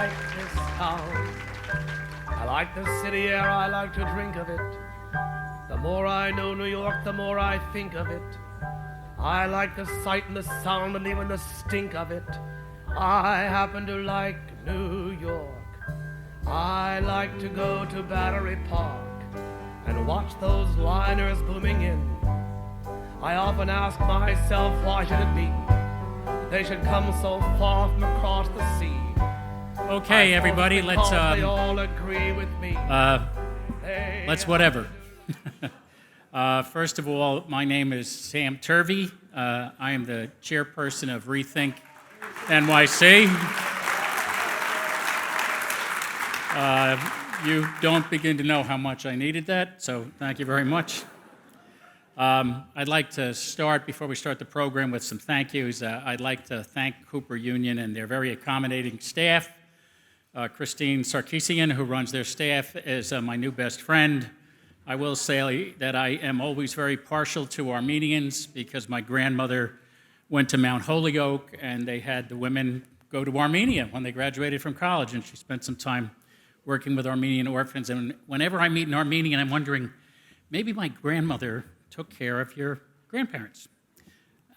like this town. I like the city air, I like to drink of it. The more I know New York, the more I think of it. I like the sight and the sound and even the stink of it. I happen to like New York. I like to go to Battery Park and watch those liners booming in. I often ask myself, why should it be they should come so far from across the sea? Okay, everybody, let's they all agree with me. Let's whatever. First of all, my name is Sam Turvey. I am the chairperson of ReThinkNYC. You don't begin to know how much I needed that, so thank you very much. I'd like to start, before we start the program, with some thank yous. I'd like to thank Cooper Union and their very accommodating staff. Christine Sarkisian, who runs their staff, is my new best friend. I will say that I am always very partial to Armenians because my grandmother went to Mount Holyoke and they had the women go to Armenia when they graduated from college, and she spent some time working with Armenian orphans. And whenever I meet an Armenian, I'm wondering, maybe my grandmother took care of your grandparents.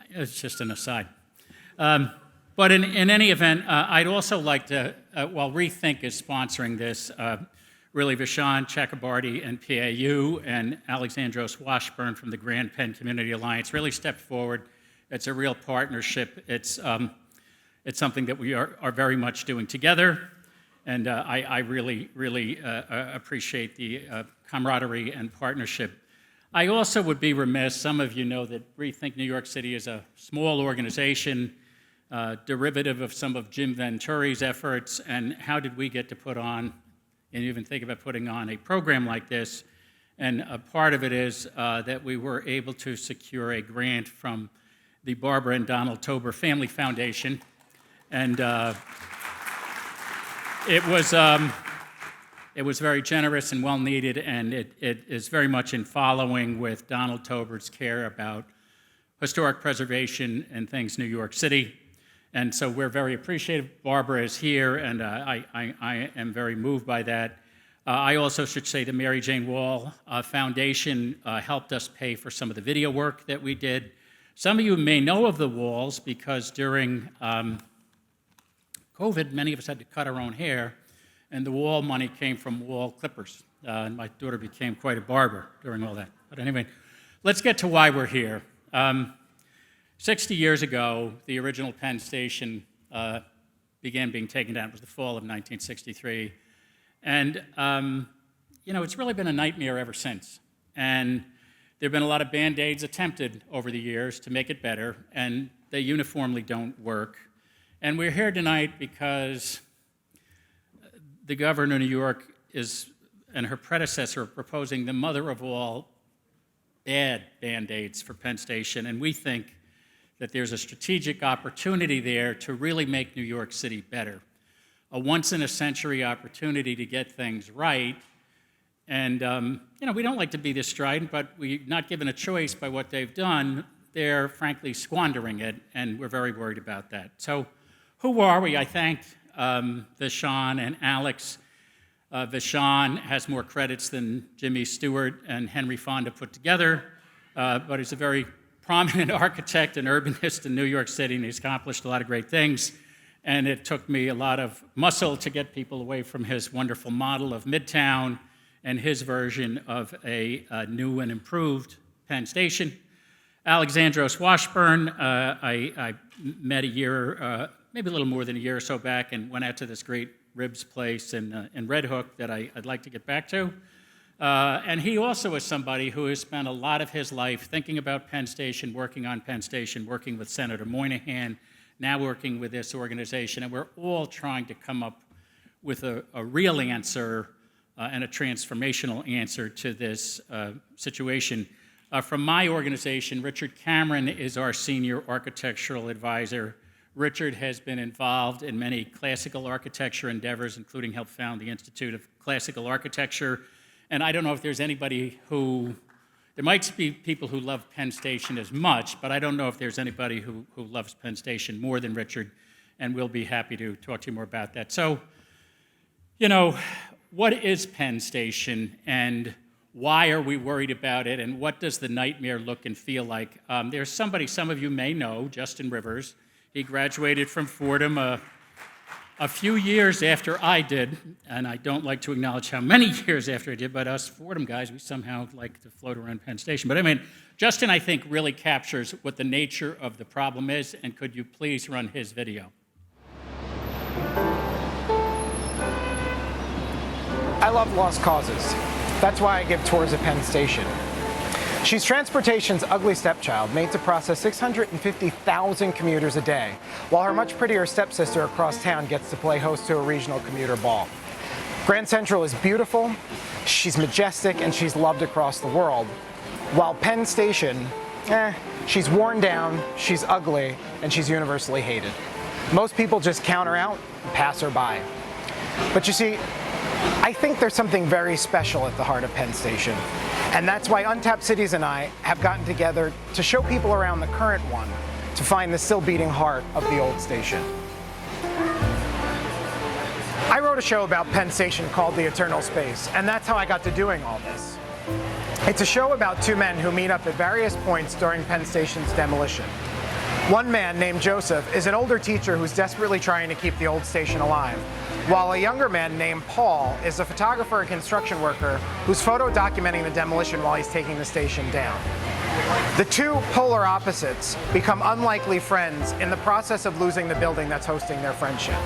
It's just an aside. But in any event, I'd also like to, while ReThink is sponsoring this, really Vishaan Chakrabarti and PAU and Alexandros Washburn from the Grand Penn Community Alliance really stepped forward. It's a real partnership. It's something that we are very much doing together, and I really appreciate the camaraderie and partnership. I also would be remiss, some of you know that ReThink New York City is a small organization, derivative of some of Jim Venturi's efforts, and how did we get to put on, and even think about putting on a program like this? And a part of it is that we were able to secure a grant from the Barbara and Donald Tober Family Foundation, and it was very generous and well needed, and it is very much in following with Donald Tober's care about historic preservation and things New York City. And so we're very appreciative. Barbara is here, and I am very moved by that. I also should say the Mary Jane Wall Foundation helped us pay for some of the video work that we did. Some of you may know of the walls because during COVID, many of us had to cut our own hair, and the wall money came from wall clippers. And my daughter became quite a barber during all that. But anyway, let's get to why we're here. 60 years ago, the original Penn Station began being taken down. It was the fall of 1963. And, it's really been a nightmare ever since. And there have been a lot of Band-Aids attempted over the years to make it better, and they uniformly don't work. And we're here tonight because the governor of New York and her predecessor are proposing the mother of all bad Band-Aids for Penn Station, and we think that there's a strategic opportunity there to really make New York City better. A once-in-a-century opportunity to get things right. And, we don't like to be this strident, but we're not given a choice by what they've done. They're, frankly, squandering it, and we're very worried about that. So who are we? I thanked Vishaan and Alex. Vishaan has more credits than Jimmy Stewart and Henry Fonda put together, but he's a very prominent architect and urbanist in New York City, and he's accomplished a lot of great things. And it took me a lot of muscle to get people away from his wonderful model of Midtown and his version of a new and improved Penn Station. Alexandros Washburn, I met maybe a little more than a year or so back, and went out to this great ribs place in Red Hook that I'd like to get back to. And he also is somebody who has spent a lot of his life thinking about Penn Station, working on Penn Station, working with Senator Moynihan, now working with this organization, and we're all trying to come up with a real answer and a transformational answer to this situation. From my organization, Richard Cameron is our senior architectural advisor. Richard has been involved in many classical architecture endeavors, including helped found the Institute of Classical Architecture. And I don't know if there's anybody there might be people who love Penn Station as much, but I don't know if there's anybody who loves Penn Station more than Richard, and we'll be happy to talk to you more about that. So You know, what is Penn Station and why are we worried about it and what does the nightmare look and feel like? There's somebody some of you may know, Justin Rivers. He graduated from Fordham a few years after I did, and I don't like to acknowledge how many years after I did, but us Fordham guys, we somehow like to float around Penn Station. But I mean, Justin, I think, really captures what the nature of the problem is, and could you please run his video? I love lost causes. That's why I give tours of Penn Station. She's transportation's ugly stepchild, made to process 650,000 commuters a day, while her much prettier stepsister across town gets to play host to a regional commuter ball. Grand Central is beautiful, she's majestic, and she's loved across the world, while Penn Station, she's worn down, she's ugly, and she's universally hated. Most people just count her out and pass her by. But you see, I think there's something very special at the heart of Penn Station. And that's why Untapped Cities and I have gotten together to show people around the current one to find the still beating heart of the old station. I wrote a show about Penn Station called The Eternal Space, and that's how I got to doing all this. It's a show about two men who meet up at various points during Penn Station's demolition. One man, named Joseph, is an older teacher who's desperately trying to keep the old station alive, while a younger man named Paul is a photographer and construction worker who's photo documenting the demolition while he's taking the station down. The two polar opposites become unlikely friends in the process of losing the building that's hosting their friendship.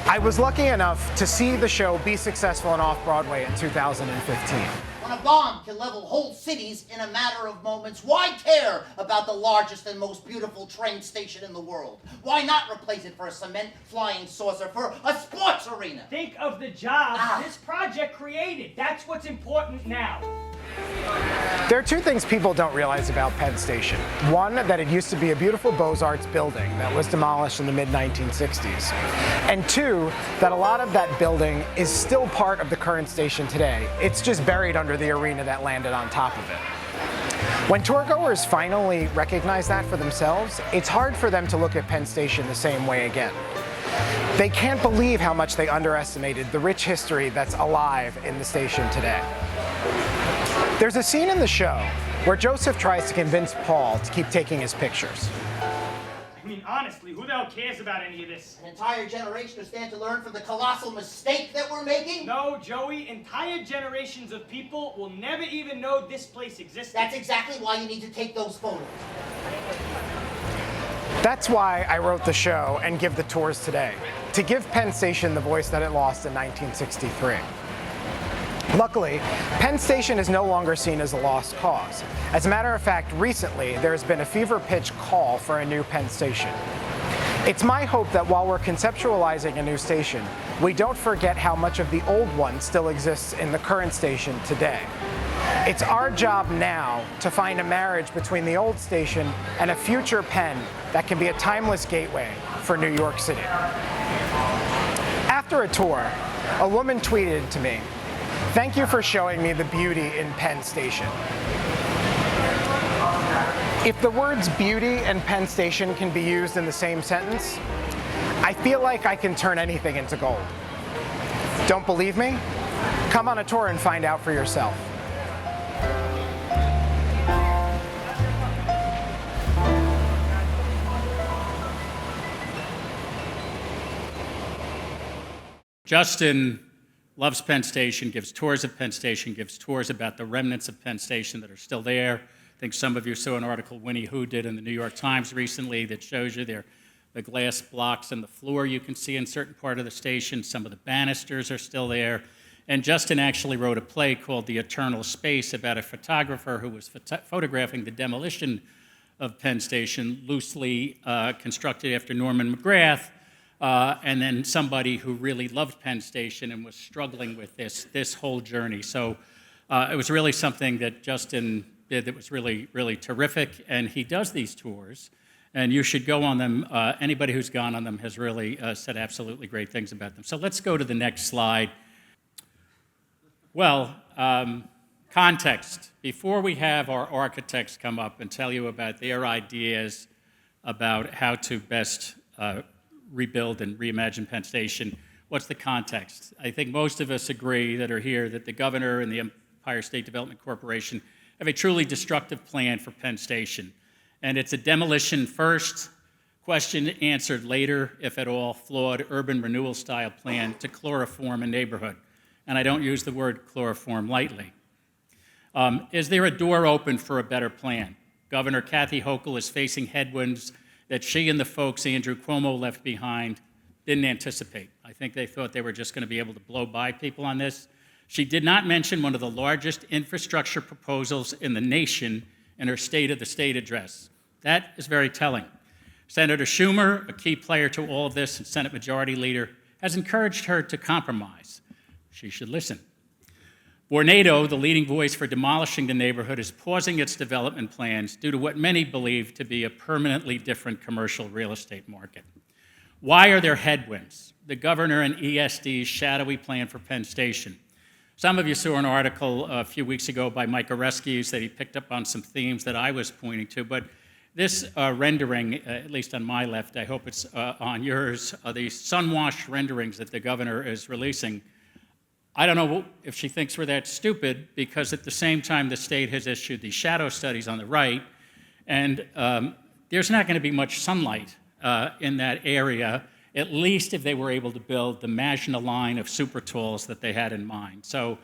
I was lucky enough to see the show be successful and off-Broadway in 2015. When a bomb can level whole cities in a matter of moments, why care about the largest and most beautiful train station in the world? Why not replace it for a cement flying saucer, for a sports arena? Think of the jobs this project created. That's what's important now. There are two things people don't realize about Penn Station. One, that it used to be a beautiful Beaux-Arts building that was demolished in the mid-1960s. And two, that a lot of that building is still part of the current station today. It's just buried under the arena that landed on top of it. When tourgoers finally recognize that for themselves, it's hard for them to look at Penn Station the same way again. They can't believe how much they underestimated the rich history that's alive in the station today. There's a scene in the show where Joseph tries to convince Paul to keep taking his pictures. I mean, honestly, who the hell cares about any of this? An entire generation to stand to learn from the colossal mistake that we're making? No, Joey, entire generations of people will never even know this place existed. That's exactly why you need to take those photos. That's why I wrote the show and give the tours today, to give Penn Station the voice that it lost in 1963. Luckily, Penn Station is no longer seen as a lost cause. As a matter of fact, recently there has been a fever-pitch call for a new Penn Station. It's my hope that while we're conceptualizing a new station, we don't forget how much of the old one still exists in the current station today. It's our job now to find a marriage between the old station and a future Penn that can be a timeless gateway for New York City. After a tour, a woman tweeted to me, "Thank you for showing me the beauty in Penn Station." If the words beauty and Penn Station can be used in the same sentence, I feel like I can turn anything into gold. Don't believe me? Come on a tour and find out for yourself. Justin loves Penn Station, gives tours of Penn Station, gives tours about the remnants of Penn Station that are still there. I think some of you saw an article Winnie Who did in the New York Times recently that shows you the glass blocks and the floor you can see in certain part of the station. Some of the banisters are still there. And Justin actually wrote a play called The Eternal Space about a photographer who was photographing the demolition of Penn Station, loosely constructed after Norman McGrath, and then somebody who really loved Penn Station and was struggling with this whole journey. So it was really something that Justin did that was really, really terrific. And he does these tours, and you should go on them. Anybody who's gone on them has really said absolutely great things about them. So let's go to the next slide. Well, context. Before we have our architects come up and tell you about their ideas about how to best rebuild and reimagine Penn Station, What's the context? I think most of us agree that are here that the governor and the Empire State Development Corporation have a truly destructive plan for Penn Station. And it's a demolition first, question answered later, if at all, flawed urban renewal style plan to chloroform a neighborhood. And I don't use the word chloroform lightly. Is there a door open for a better plan? Governor Kathy Hochul is facing headwinds that she and the folks Andrew Cuomo left behind didn't anticipate. I think they thought they were just going to be able to blow by people on this. She did not mention one of the largest infrastructure proposals in the nation in her State of the State address. That is very telling. Senator Schumer, a key player to all of this and Senate Majority Leader, has encouraged her to compromise. She should listen. Vornado, the leading voice for demolishing the neighborhood, is pausing its development plans due to what many believe to be a permanently different commercial real estate market. Why are there headwinds? The governor and ESD's shadowy plan for Penn Station. Some of you saw an article a few weeks ago by Mike Oreskes that he picked up on some themes that I was pointing to, but this rendering, at least on my left, I hope it's on yours, the sun-washed renderings that the governor is releasing. I don't know if she thinks we're that stupid, because at the same time the state has issued these shadow studies on the right, and there's not going to be much sunlight in that area, at least if they were able to build the Maginot Line of super talls that they had in mind. So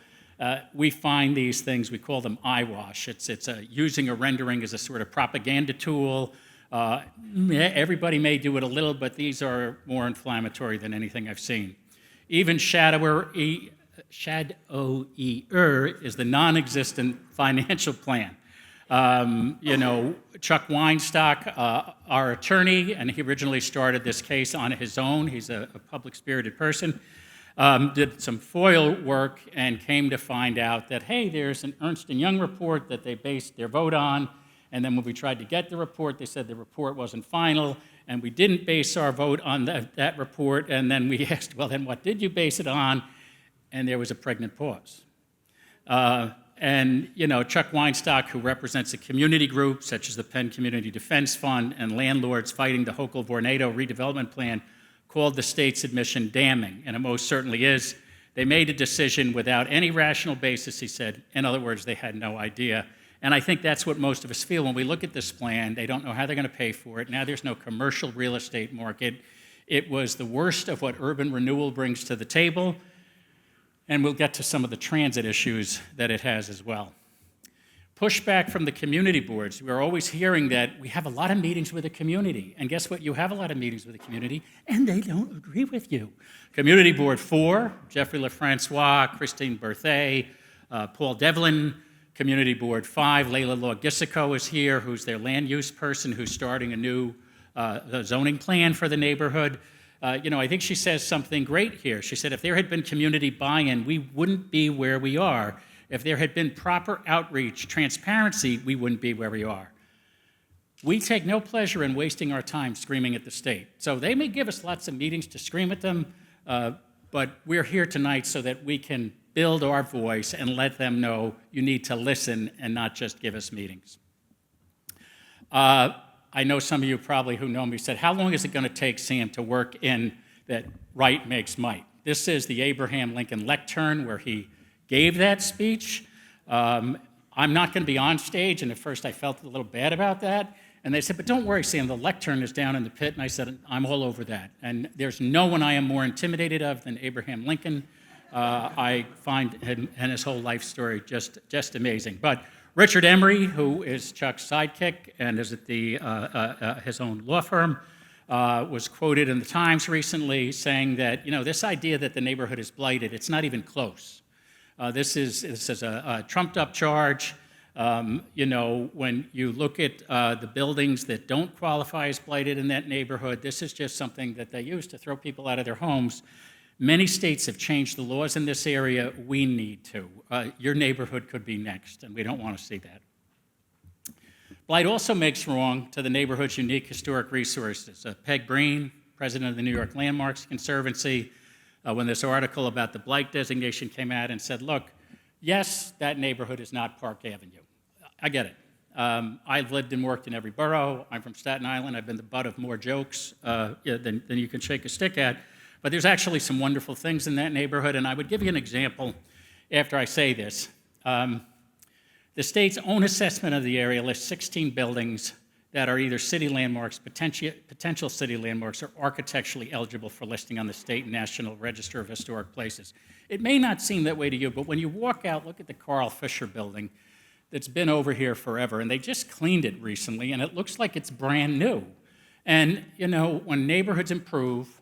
we find these things, we call them eyewash. It's using a rendering as a sort of propaganda tool. Everybody may do it a little, but these are more inflammatory than anything I've seen. Even shadowier is the non-existent financial plan. Chuck Weinstock, our attorney, and he originally started this case on his own. He's a public-spirited person. Did some FOIL work and came to find out that, hey, there's an Ernst & Young report that they based their vote on, and then when we tried to get the report, they said the report wasn't final, and we didn't base our vote on that report, and then we asked, well, then what did you base it on? And there was a pregnant pause. Chuck Weinstock, who represents a community group such as the Penn Community Defense Fund and landlords fighting the Hochul-Vornado redevelopment plan, called the state's admission damning, and it most certainly is. They made a decision without any rational basis, he said. In other words, they had no idea. And I think that's what most of us feel when we look at this plan. They don't know how they're going to pay for it. Now there's no commercial real estate market. It was the worst of what urban renewal brings to the table. And we'll get to some of the transit issues that it has as well. Pushback from the community boards. We're always hearing that we have a lot of meetings with the community. And guess what? You have a lot of meetings with the community, and they don't agree with you. Community Board 4, Jeffrey LaFrancois, Christine Berthet, Paul Devlin. Community Board 5, Layla Law-Gissico is here, who's their land use person, who's starting a new zoning plan for the neighborhood. I think she says something great here. She said, if there had been community buy-in, we wouldn't be where we are. If there had been proper outreach, transparency, we wouldn't be where we are. We take no pleasure in wasting our time screaming at the state. So they may give us lots of meetings to scream at them, but we're here tonight so that we can build our voice and let them know you need to listen and not just give us meetings. I know some of you probably who know me said, how long is it going to take, Sam, to work in that right makes might? This is the Abraham Lincoln lectern where he gave that speech. I'm not going to be on stage, and at first I felt a little bad about that. And they said, but don't worry, Sam, the lectern is down in the pit. And I said, I'm all over that. And there's no one I am more intimidated of than Abraham Lincoln. I find him and his whole life story just amazing. But Richard Emery, who is Chuck's sidekick and is at his own law firm, was quoted in the Times recently saying that, this idea that the neighborhood is blighted, it's not even close. This is a trumped-up charge. When you look at the buildings that don't qualify as blighted in that neighborhood, this is just something that they use to throw people out of their homes. Many states have changed the laws in this area. We need to. Your neighborhood could be next, and we don't want to see that. Blight also makes wrong to the neighborhood's unique historic resources. Peg Breen, president of the New York Landmarks Conservancy, when this article about the blight designation came out and said, look, yes, that neighborhood is not Park Avenue. I get it. I've lived and worked in every borough. I'm from Staten Island. I've been the butt of more jokes than you can shake a stick at. But there's actually some wonderful things in that neighborhood, and I would give you an example after I say this. The state's own assessment of the area lists 16 buildings that are either city landmarks, potential city landmarks, or architecturally eligible for listing on the State and National Register of Historic Places. It may not seem that way to you, but when you walk out, look at the Carl Fisher building that's been over here forever, and they just cleaned it recently, and it looks like it's brand new. And, you know, when neighborhoods improve,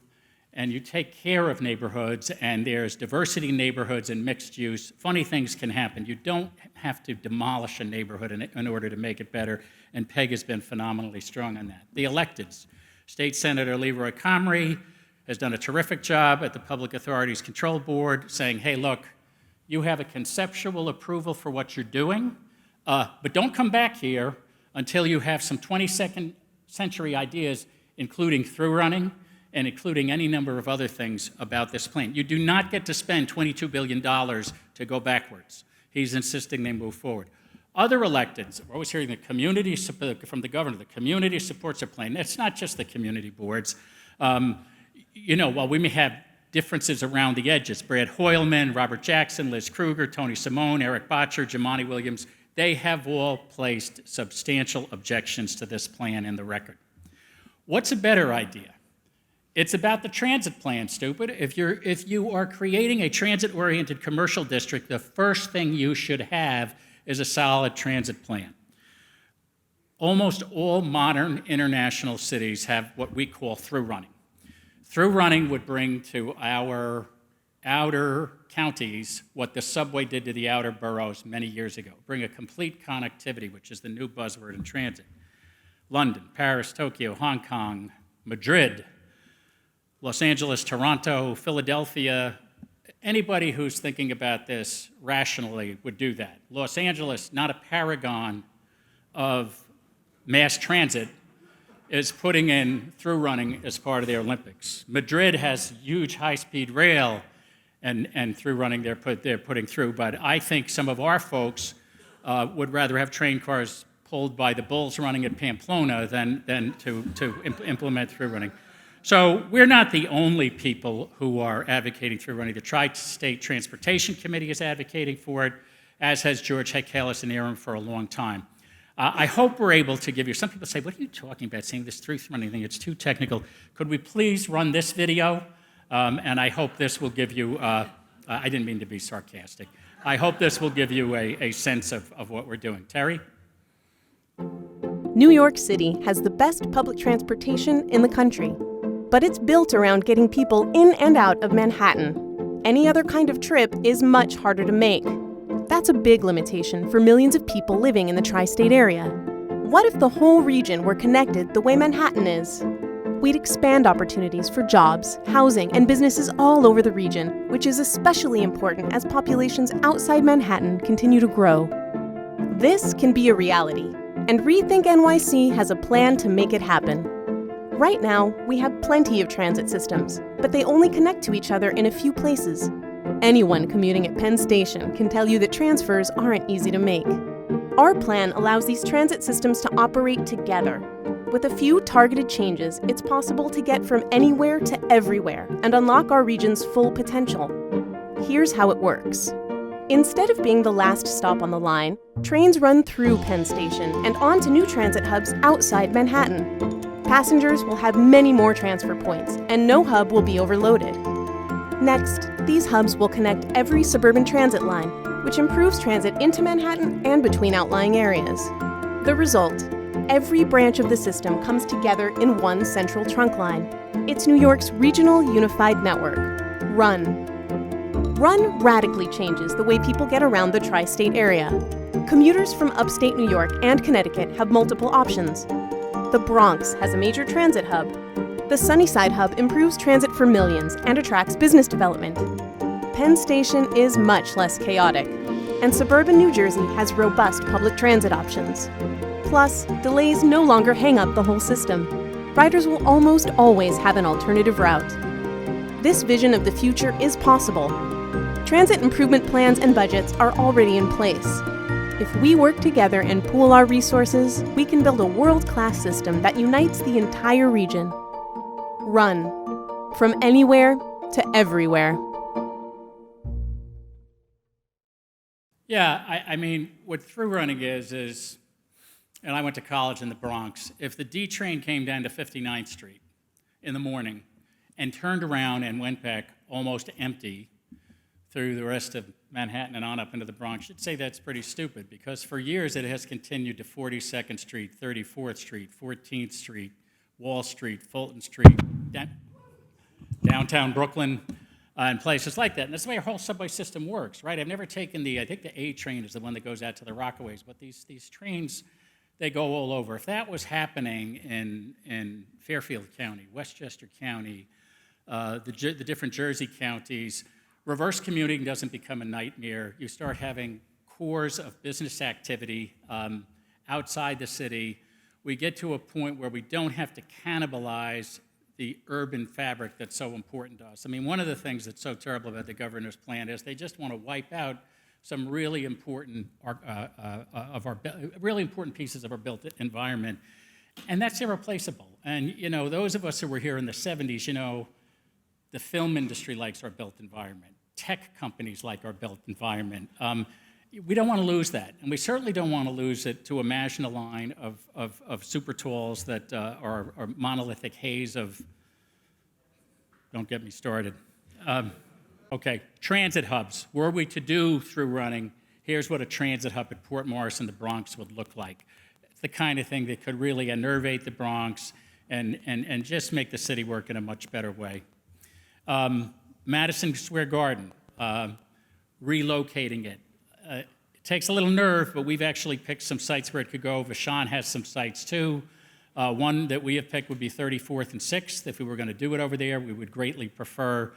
and you take care of neighborhoods, and there's diversity in neighborhoods and mixed use, funny things can happen. You don't have to demolish a neighborhood in order to make it better, and PEG has been phenomenally strong on that. The electeds. State Senator Leroy Comrie has done a terrific job at the Public Authorities Control Board saying, hey, look, you have a conceptual approval for what you're doing, but don't come back here until you have some 22nd century ideas, including through running, and including any number of other things about this plan. You do not get to spend $22 billion to go backwards. He's insisting they move forward. Other electeds, we're always hearing the community from the governor, the community supports a plan. It's not just the community boards. You know, while we may have differences around the edges, Brad Hoylman, Robert Jackson, Liz Kruger, Tony Simone, Eric Botcher, Jamani Williams, they have all placed substantial objections to this plan in the record. What's a better idea? It's about the transit plan, stupid. If you are creating a transit-oriented commercial district, the first thing you should have is a solid transit plan. Almost all modern international cities have what we call through running. Through running would bring to our outer counties what the subway did to the outer boroughs many years ago. Bring a complete connectivity, which is the new buzzword in transit. London, Paris, Tokyo, Hong Kong, Madrid, Los Angeles, Toronto, Philadelphia, anybody who's thinking about this rationally would do that. Los Angeles, not a paragon of mass transit, is putting in through running as part of their Olympics. Madrid has huge high-speed rail and through running they're putting through, but I think some of our folks would rather have train cars pulled by the bulls running at Pamplona than to implement through running. So we're not the only people who are advocating through running. The Tri-State Transportation Committee is advocating for it, as has George Hekalis and Aaron for a long time. I hope we're able to give you, some people say, what are you talking about, saying this through running thing? It's too technical. Could we please run this video? And I hope this will give you, I didn't mean to be sarcastic. I hope this will give you a sense of what we're doing. Terry? New York City has the best public transportation in the country. But it's built around getting people in and out of Manhattan. Any other kind of trip is much harder to make. That's a big limitation for millions of people living in the tri-state area. What if the whole region were connected the way Manhattan is? We'd expand opportunities for jobs, housing, and businesses all over the region, which is especially important as populations outside Manhattan continue to grow. This can be a reality, and ReThinkNYC has a plan to make it happen. Right now, we have plenty of transit systems, but they only connect to each other in a few places. Anyone commuting at Penn Station can tell you that transfers aren't easy to make. Our plan allows these transit systems to operate together. With a few targeted changes, it's possible to get from anywhere to everywhere and unlock our region's full potential. Here's how it works. Instead of being the last stop on the line, trains run through Penn Station and on to new transit hubs outside Manhattan. Passengers will have many more transfer points, and no hub will be overloaded. Next, these hubs will connect every suburban transit line, which improves transit into Manhattan and between outlying areas. The result: every branch of the system comes together in one central trunk line. It's New York's regional unified network, RUN. RUN radically changes the way people get around the tri-state area. Commuters from upstate New York and Connecticut have multiple options. The Bronx has a major transit hub. The Sunnyside hub improves transit for millions and attracts business development. Penn Station is much less chaotic, and suburban New Jersey has robust public transit options. Plus, delays no longer hang up the whole system. Riders will almost always have an alternative route. This vision of the future is possible. Transit improvement plans and budgets are already in place. If we work together and pool our resources, we can build a world-class system that unites the entire region. RUN. From anywhere to everywhere. Yeah, I mean, what through running is, and I went to college in the Bronx, if the D train came down to 59th Street in the morning and turned around and went back almost empty through the rest of Manhattan and on up into the Bronx, you'd say that's pretty stupid, because for years it has continued to 42nd Street, 34th Street, 14th Street, Wall Street, Fulton Street, downtown Brooklyn, and places like that. And that's the way our whole subway system works, right? I've never taken I think the A train is the one that goes out to the Rockaways, but these trains, they go all over. If that was happening in Fairfield County, Westchester County, the different Jersey counties, reverse commuting doesn't become a nightmare. You start having cores of business activity outside the city. We get to a point where we don't have to cannibalize the urban fabric that's so important to us. I mean, one of the things that's so terrible about the governor's plan is they just want to wipe out some really important really important pieces of our built environment, and that's irreplaceable. And those of us who were here in the 70s, the film industry likes our built environment. Tech companies like our built environment. We don't want to lose that, and we certainly don't want to lose it to imagine a line of super talls that are monolithic haze of, don't get me started. Okay, transit hubs. Were we to do through running, here's what a transit hub at Port Morris in the Bronx would look like. It's the kind of thing that could really innervate the Bronx and just make the city work in a much better way. Madison Square Garden, relocating it. It takes a little nerve, but we've actually picked some sites where it could go. Vishaan has some sites too. One that we have picked would be 34th and 6th. If we were going to do it over there, we would greatly prefer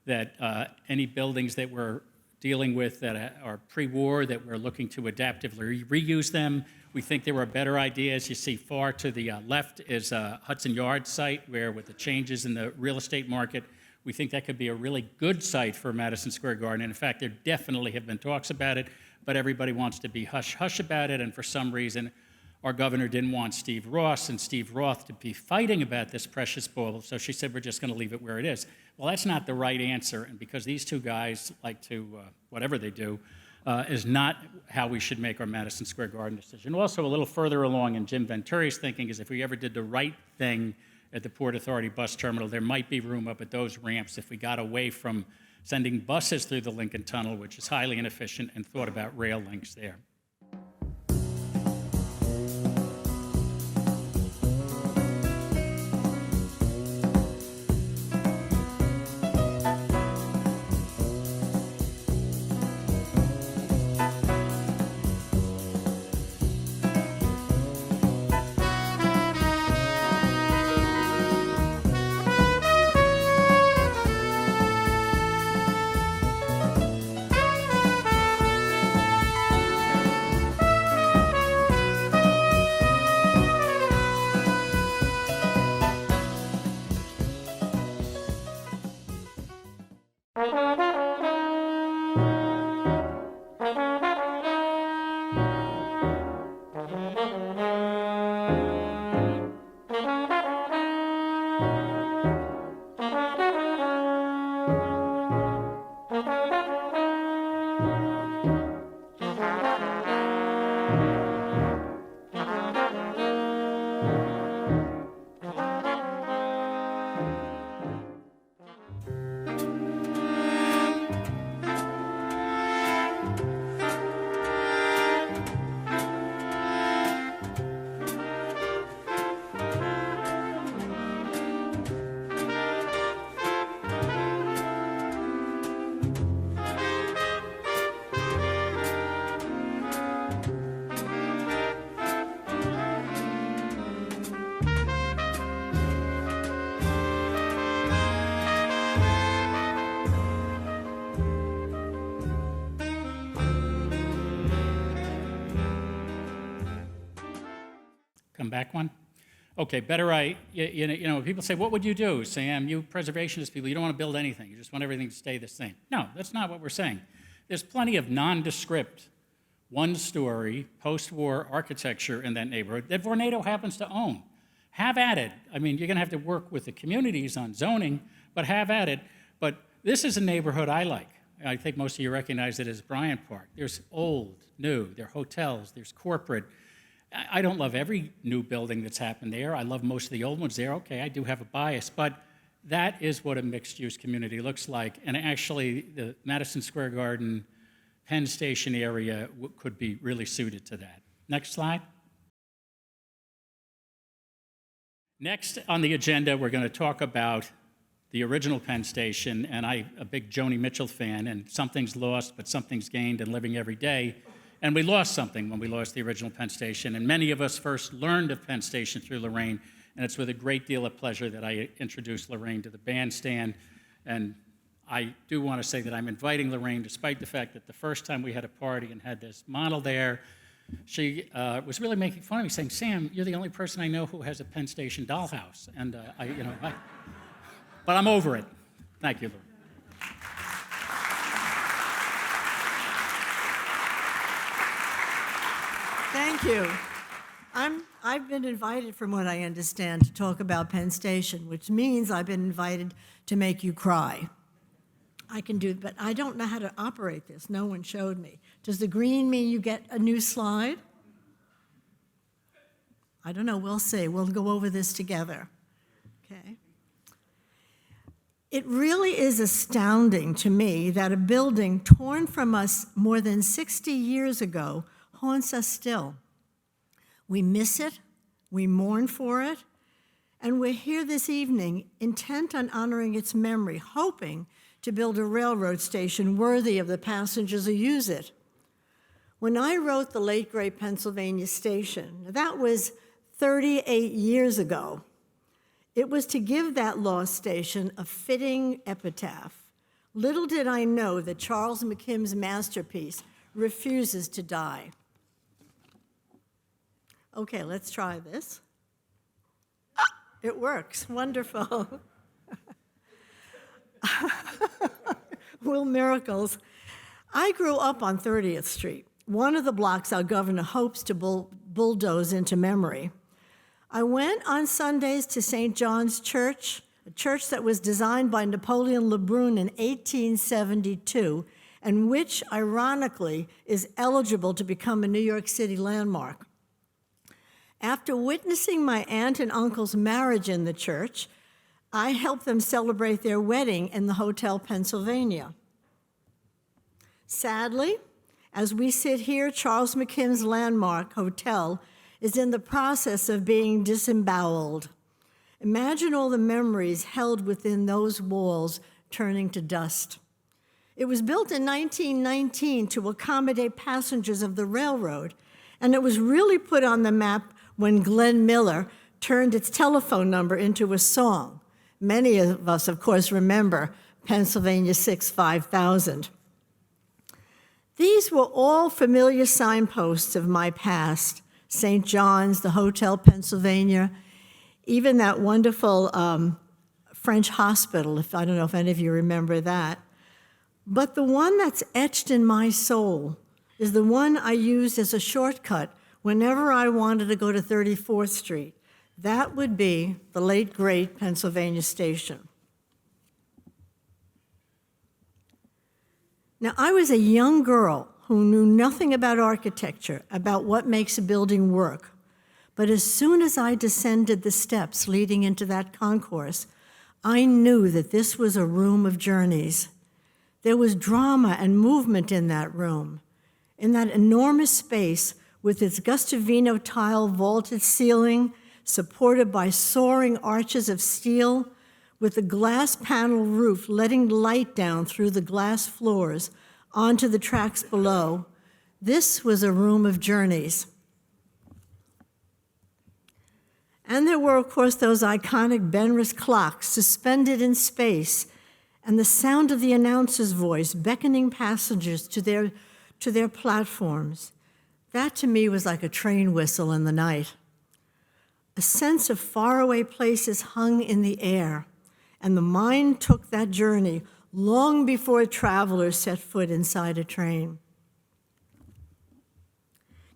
that any buildings that we're dealing with that are pre-war, that we're looking to adaptively reuse them. We think there are better ideas. You see far to the left is Hudson Yards site, where with the changes in the real estate market, we think that could be a really good site for Madison Square Garden. And in fact, there definitely have been talks about it, but everybody wants to be hush-hush about it, and for some reason, our governor didn't want Steve Ross and Steve Roth to be fighting about this precious bauble, so she said, we're just going to leave it where it is. Well, that's not the right answer, and because these two guys like to, whatever they do, is not how we should make our Madison Square Garden decision. Also, a little further along in Jim Venturi's thinking is if we ever did the right thing at the Port Authority bus terminal, there might be room up at those ramps if we got away from sending buses through the Lincoln Tunnel, which is highly inefficient, and thought about rail links there. Come back one? Okay, people say, what would you do, Sam? You preservationist people, you don't want to build anything. You just want everything to stay the same. No, that's not what we're saying. There's plenty of nondescript, one-story, post-war architecture in that neighborhood that Vornado happens to own. Have at it. I mean, you're going to have to work with the communities on zoning, but have at it. But this is a neighborhood I like. I think most of you recognize it as Bryant Park. There's old, new, there are hotels, there's corporate. I don't love every new building that's happened there. I love most of the old ones there. Okay, I do have a bias, but that is what a mixed-use community looks like. And actually, the Madison Square Garden, Penn Station area could be really suited to that. Next slide. Next on the agenda, we're going to talk about the original Penn Station, and I'm a big Joni Mitchell fan, and something's lost, but something's gained in living every day. And we lost something when we lost the original Penn Station, and many of us first learned of Penn Station through Lorraine, and it's with a great deal of pleasure that I introduced Lorraine to the bandstand. And I do want to say that I'm inviting Lorraine, despite the fact that the first time we had a party and had this model there, she was really making fun of me, saying, "Sam, you're the only person I know who has a Penn Station dollhouse." And but I'm over it. Thank you, Lorraine. Thank you. I've been invited, from what I understand, to talk about Penn Station, which means I've been invited to make you cry. I can do, but I don't know how to operate this. No one showed me. Does the green mean you get a new slide? I don't know. We'll see. We'll go over this together. Okay. It really is astounding to me that a building torn from us more than 60 years ago haunts us still. We miss it, we mourn for it, and we're here this evening intent on honoring its memory, hoping to build a railroad station worthy of the passengers who use it. When I wrote The Late Great Pennsylvania Station, that was 38 years ago. It was to give that lost station a fitting epitaph. Little did I know that Charles McKim's masterpiece refuses to die. Okay, let's try this. It works. Wonderful. Will miracles. I grew up on 30th Street, one of the blocks our governor hopes to bulldoze into memory. I went on Sundays to St. John's Church, a church that was designed by Napoleon Lebrun in 1872, and which, ironically, is eligible to become a New York City landmark. After witnessing my aunt and uncle's marriage in the church, I helped them celebrate their wedding in the Hotel Pennsylvania. Sadly, as we sit here, Charles McKim's landmark hotel is in the process of being disemboweled. Imagine all the memories held within those walls turning to dust. It was built in 1919 to accommodate passengers of the railroad, and it was really put on the map when Glenn Miller turned its telephone number into a song. Many of us, of course, remember Pennsylvania 65000. These were all familiar signposts of my past: St. John's, the Hotel Pennsylvania, even that wonderful French hospital, I don't know if any of you remember that. But the one that's etched in my soul is the one I used as a shortcut whenever I wanted to go to 34th Street. That would be the late, great Pennsylvania Station. Now, I was a young girl who knew nothing about architecture, about what makes a building work. But as soon as I descended the steps leading into that concourse, I knew that this was a room of journeys. There was drama and movement in that room. In that enormous space, with its Gustavino tile vaulted ceiling, supported by soaring arches of steel, with the glass panel roof letting light down through the glass floors onto the tracks below, this was a room of journeys. And there were, of course, those iconic Benrus clocks suspended in space, and the sound of the announcer's voice beckoning passengers to their platforms. That, to me, was like a train whistle in the night. A sense of faraway places hung in the air, and the mind took that journey long before travelers set foot inside a train.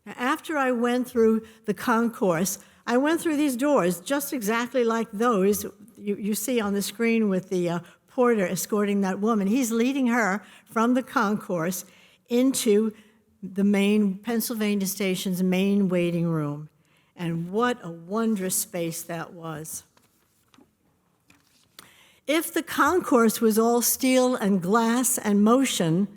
Now, after I went through the concourse, I went through these doors just exactly like those you see on the screen with the porter escorting that woman. He's leading her from the concourse into the main Pennsylvania Station's main waiting room. And what a wondrous space that was. If the concourse was all steel and glass and motion,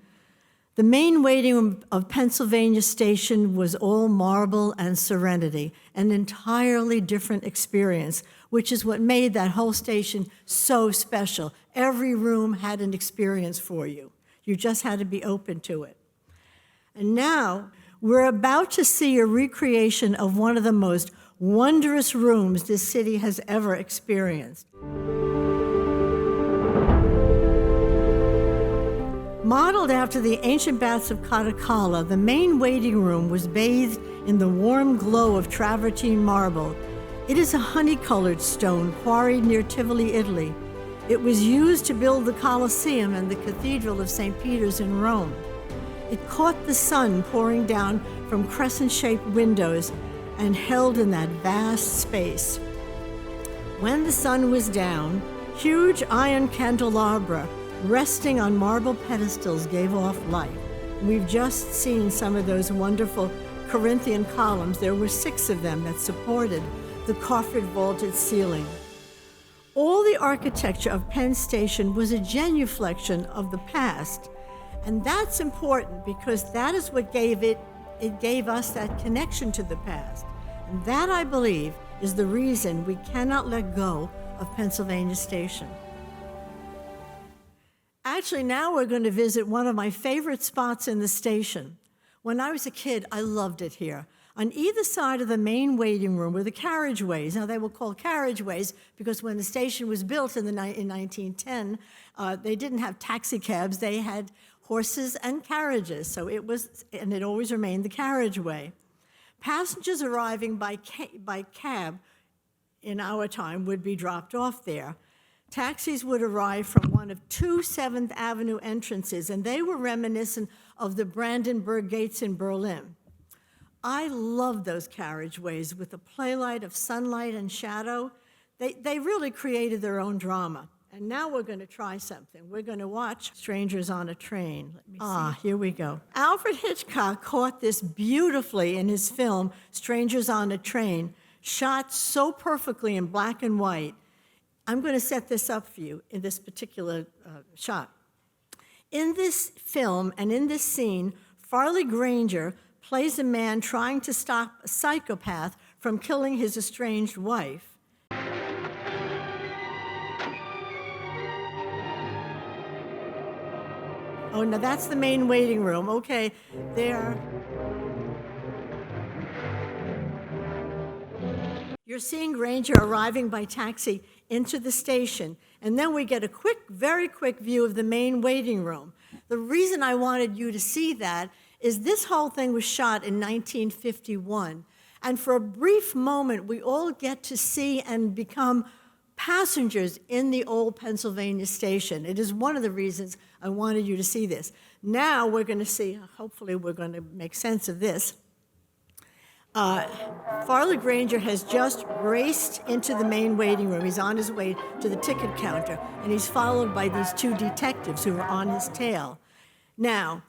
the main waiting room of Pennsylvania Station was all marble and serenity, an entirely different experience, which is what made that whole station so special. Every room had an experience for you. You just had to be open to it. And now, we're about to see a recreation of one of the most wondrous rooms this city has ever experienced. Modeled after the ancient baths of Caracalla, the main waiting room was bathed in the warm glow of travertine marble. It is a honey-colored stone quarried near Tivoli, Italy. It was used to build the Colosseum and the Cathedral of St. Peter's in Rome. It caught the sun pouring down from crescent-shaped windows and held in that vast space. When the sun was down, huge iron candelabra resting on marble pedestals gave off light. We've just seen some of those wonderful Corinthian columns. There were 6 of them that supported the coffered vaulted ceiling. All the architecture of Penn Station was a genuflection of the past. And that's important because that is what it gave us that connection to the past. And that, I believe, is the reason we cannot let go of Pennsylvania Station. Actually, now we're going to visit one of my favorite spots in the station. When I was a kid, I loved it here. On either side of the main waiting room were the carriageways. Now, they were called carriageways because when the station was built in 1910, they didn't have taxi cabs. They had horses and carriages, so it always remained the carriageway. Passengers arriving by cab in our time would be dropped off there. Taxis would arrive from one of 2 7th Avenue entrances, and they were reminiscent of the Brandenburg Gates in Berlin. I loved those carriageways with the playlight of sunlight and shadow. They really created their own drama. And now we're going to try something. We're going to watch Strangers on a Train. Let me see. Here we go. Alfred Hitchcock caught this beautifully in his film, Strangers on a Train, shot so perfectly in black and white. I'm going to set this up for you in this particular shot. In this film and in this scene, Farley Granger plays a man trying to stop a psychopath from killing his estranged wife. Oh, no, that's the main waiting room. Okay, there. You're seeing Granger arriving by taxi into the station, and then we get a very quick view of the main waiting room. The reason I wanted you to see that is this whole thing was shot in 1951, and for a brief moment, we all get to see and become passengers in the old Pennsylvania Station. It is one of the reasons I wanted you to see this. Now we're going to see, hopefully we're going to make sense of this. Farley Granger has just raced into the main waiting room. He's on his way to the ticket counter, and he's followed by these 2 detectives who are on his tail. Now,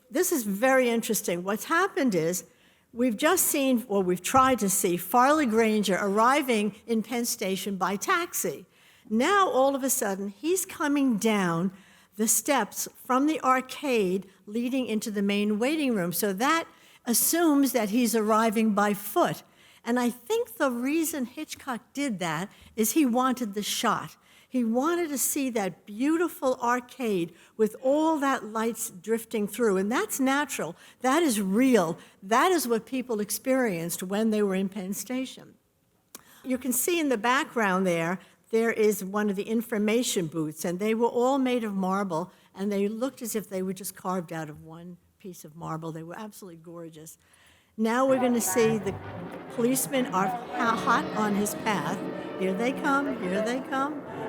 this is very interesting. What's happened is we've just seen, or we've tried to see, Farley Granger arriving in Penn Station by taxi. Now, all of a sudden, he's coming down the steps from the arcade leading into the main waiting room. So that assumes that he's arriving by foot. And I think the reason Hitchcock did that is he wanted the shot. He wanted to see that beautiful arcade with all that lights drifting through. And that's natural. That is real. That is what people experienced when they were in Penn Station. You can see in the background there is one of the information booths, and they were all made of marble, and they looked as if they were just carved out of one piece of marble. They were absolutely gorgeous. Now we're going to see the policemen are hot on his path. Here they come,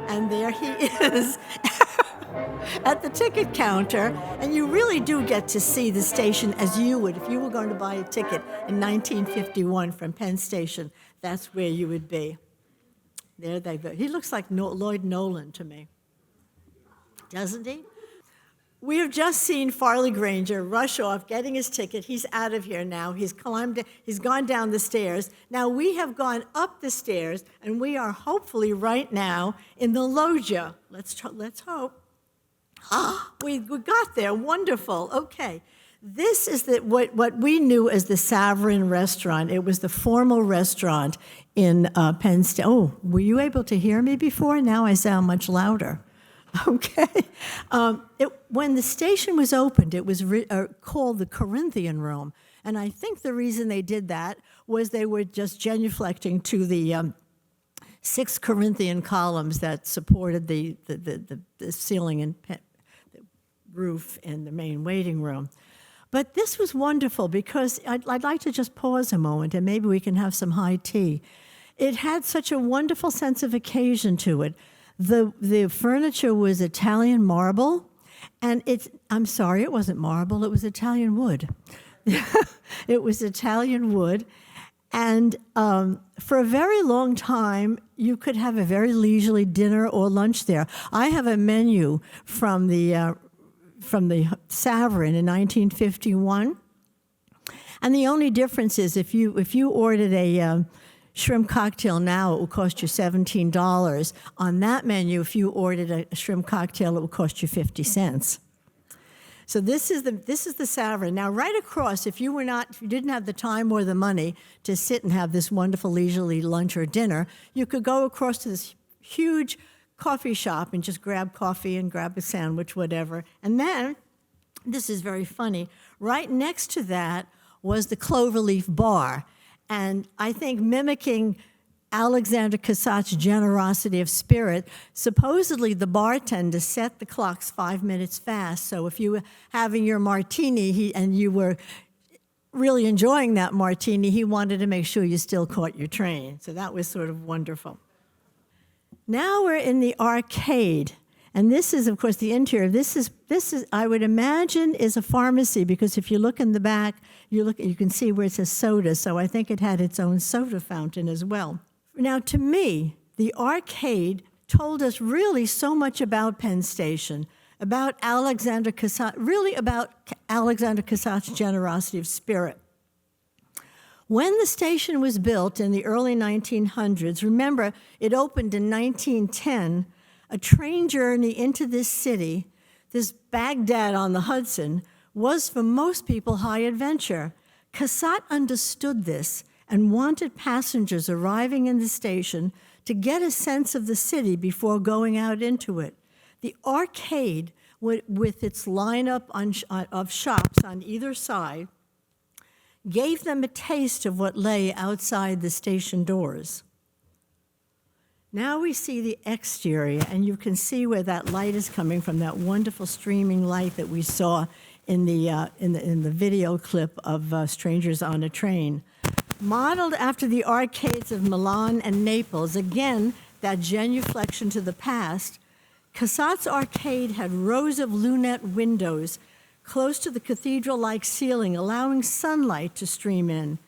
and there he is at the ticket counter. And you really do get to see the station as you would if you were going to buy a ticket in 1951 from Penn Station. That's where you would be. There they go. He looks like Lloyd Nolan to me, doesn't he? We have just seen Farley Granger rush off, getting his ticket. He's out of here now. He's gone down the stairs. Now we have gone up the stairs, and we are hopefully right now in the loggia. Let's hope. We got there. Wonderful. Okay. This is what we knew as the Sovereign Restaurant. It was the formal restaurant in Penn Station. Oh, were you able to hear me before? Now I sound much louder. Okay. When the station was opened, it was called the Corinthian Room. And I think the reason they did that was they were just genuflecting to the 6 Corinthian columns that supported the ceiling and the roof in the main waiting room. But this was wonderful because I'd like to just pause a moment and maybe we can have some high tea. It had such a wonderful sense of occasion to it. The furniture was Italian marble, and I'm sorry, it wasn't marble, it was Italian wood. It was Italian wood, and for a very long time, you could have a very leisurely dinner or lunch there. I have a menu from the Sovereign in 1951, and the only difference is if you ordered a shrimp cocktail now, it will cost you $17. On that menu, if you ordered a shrimp cocktail, it will cost you 50 cents. So this is the Sovereign. Now, right across, if you didn't have the time or the money to sit and have this wonderful leisurely lunch or dinner, you could go across to this huge coffee shop and just grab coffee and grab a sandwich, whatever. And then, this is very funny, right next to that was the Cloverleaf Bar. And I think mimicking Alexander Cassatt's generosity of spirit, supposedly the bartender set the clocks 5 minutes fast. So if you were having your martini and you were really enjoying that martini, he wanted to make sure you still caught your train. So that was sort of wonderful. Now we're in the arcade. And this is, of course, the interior. This is I would imagine is a pharmacy because if you look in the back, you can see where it says soda. So I think it had its own soda fountain as well. Now, to me, the arcade told us really so much about Penn Station, about Alexander Cassatt, really about Alexander Cassatt's generosity of spirit. When the station was built in the early 1900s, remember, it opened in 1910. A train journey into this city, this Baghdad on the Hudson, was for most people high adventure. Cassatt understood this and wanted passengers arriving in the station to get a sense of the city before going out into it. The arcade, with its lineup of shops on either side, gave them a taste of what lay outside the station doors. Now we see the exterior, and you can see where that light is coming from, that wonderful streaming light that we saw in the video clip of Strangers on a Train. Modeled after the arcades of Milan and Naples, again, that genuflection to the past, Cassatt's arcade had rows of lunette windows close to the cathedral-like ceiling, allowing sunlight to stream in.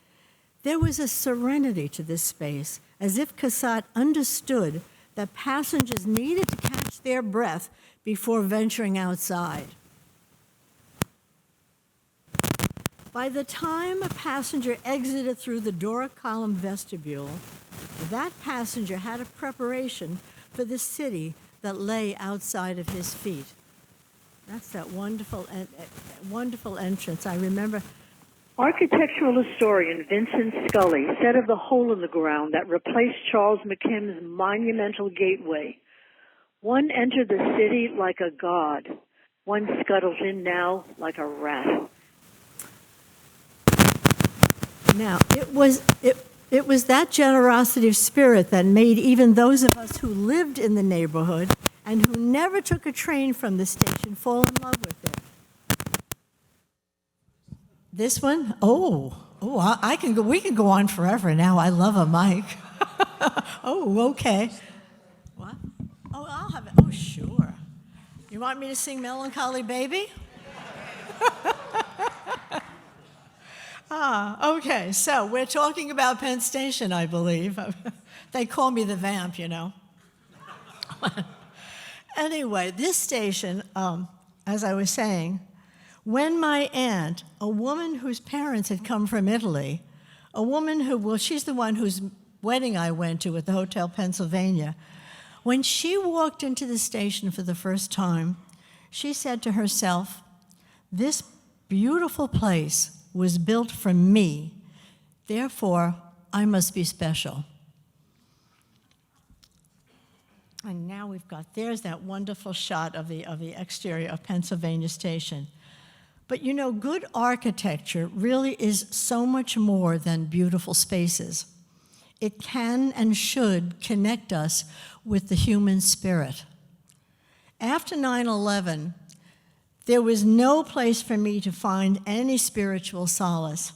There was a serenity to this space, as if Cassatt understood that passengers needed to catch their breath before venturing outside. By the time a passenger exited through the Doric column vestibule, that passenger had a preparation for the city that lay outside of his feet. That's that wonderful entrance. I remember. Architectural historian Vincent Scully said of the hole in the ground that replaced Charles McKim's monumental gateway, "One entered the city like a god. One scuttles in now like a rat." Now, it was that generosity of spirit that made even those of us who lived in the neighborhood and who never took a train from the station fall in love with it. This one? I can go. We can go on forever now. I love a mic. Oh, okay. What? Oh, I'll have it. Oh, sure. You want me to sing Melancholy Baby? Okay, so we're talking about Penn Station, I believe. They call me the vamp, you know. Anyway, this station, as I was saying, when my aunt, a woman whose parents had come from Italy, a woman who, well, she's the one whose wedding I went to at the Hotel Pennsylvania, when she walked into the station for the first time, she said to herself, "This beautiful place was built for me, therefore I must be special." And now we've got, there's that wonderful shot of the exterior of Pennsylvania Station. But you know, good architecture really is so much more than beautiful spaces. It can and should connect us with the human spirit. After 9/11, there was no place for me to find any spiritual solace.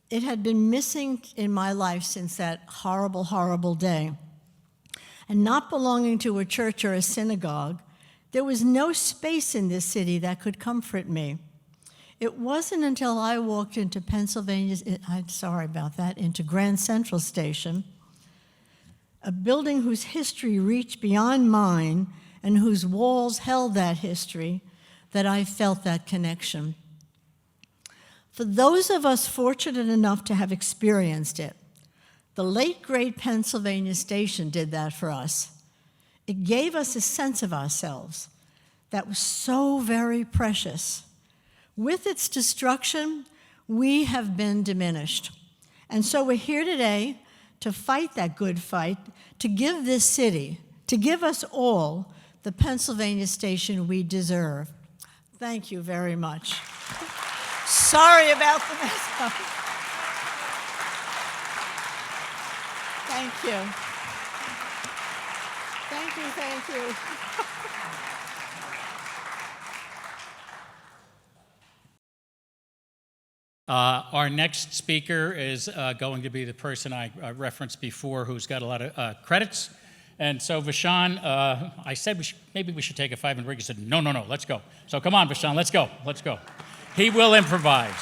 It had been missing in my life since that horrible, horrible day. And not belonging to a church or a synagogue, there was no space in this city that could comfort me. It wasn't until I walked into into Grand Central Station, a building whose history reached beyond mine and whose walls held that history, that I felt that connection. For those of us fortunate enough to have experienced it, the late, great Pennsylvania Station did that for us. It gave us a sense of ourselves that was so very precious. With its destruction, we have been diminished. And so we're here today to fight that good fight, to give this city, to give us all the Pennsylvania Station we deserve. Thank you very much. Sorry about the mess up. Thank you. Thank you, thank you. Our next speaker is going to be the person I referenced before, who's got a lot of credits. And so Vishaan, I said maybe we should take a 5-minute break. He said, no, let's go. So come on, Vishaan, let's go. He will improvise.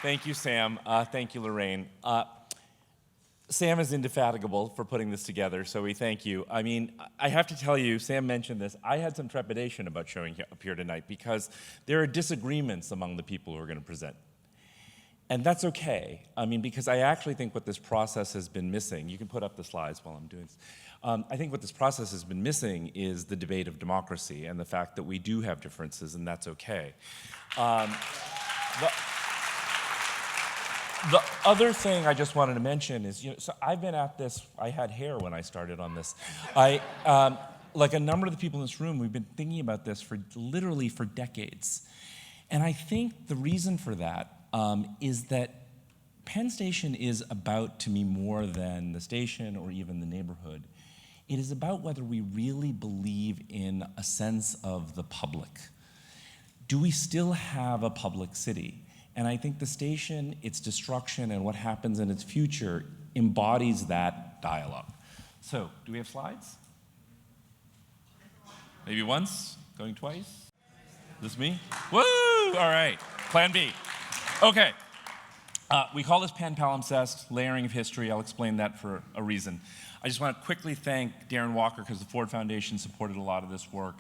Thank you, Sam. Thank you, Lorraine. Sam is indefatigable for putting this together, so we thank you. I mean, I have to tell you, Sam mentioned this, I had some trepidation about showing up here tonight because there are disagreements among the people who are going to present. And that's okay. I mean, because I actually think what this process has been missing, you can put up the slides while I'm doing this. I think what this process has been missing is the debate of democracy and the fact that we do have differences, and that's okay. The other thing I just wanted to mention is, so I've been at this, I had hair when I started on this. Like a number of the people in this room, we've been thinking about this literally for decades. And I think the reason for that is that Penn Station is about, to me, more than the station or even the neighborhood. It is about whether we really believe in a sense of the public. Do we still have a public city? And I think the station, its destruction, and what happens in its future embodies that dialogue. So, do we have slides? Maybe once? Going twice? This me? Woo! All right. Plan B. Okay. We call this Penn Palimpsest, layering of history. I'll explain that for a reason. I just want to quickly thank Darren Walker, because the Ford Foundation supported a lot of this work,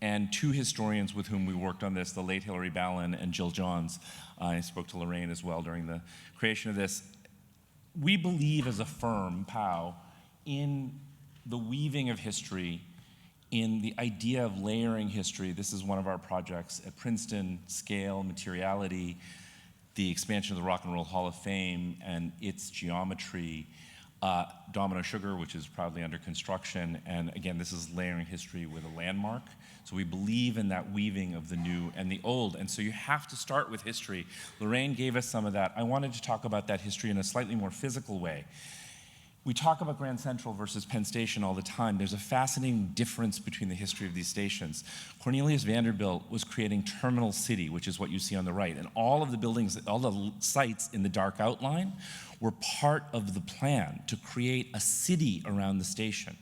and two historians with whom we worked on this, the late Hilary Ballin and Jill Johns. I spoke to Lorraine as well during the creation of this. We believe as a firm, POW, in the weaving of history, in the idea of layering history. This is one of our projects at Princeton: scale, materiality, the expansion of the Rock and Roll Hall of Fame and its geometry, Domino Sugar, which is proudly under construction, and again, this is layering history with a landmark. So we believe in that weaving of the new and the old, and so you have to start with history. Lorraine gave us some of that. I wanted to talk about that history in a slightly more physical way. We talk about Grand Central versus Penn Station all the time. There's a fascinating difference between the history of these stations. Cornelius Vanderbilt was creating Terminal City, which is what you see on the right, and all of the buildings, all the sites in the dark outline were part of the plan to create a city around the station.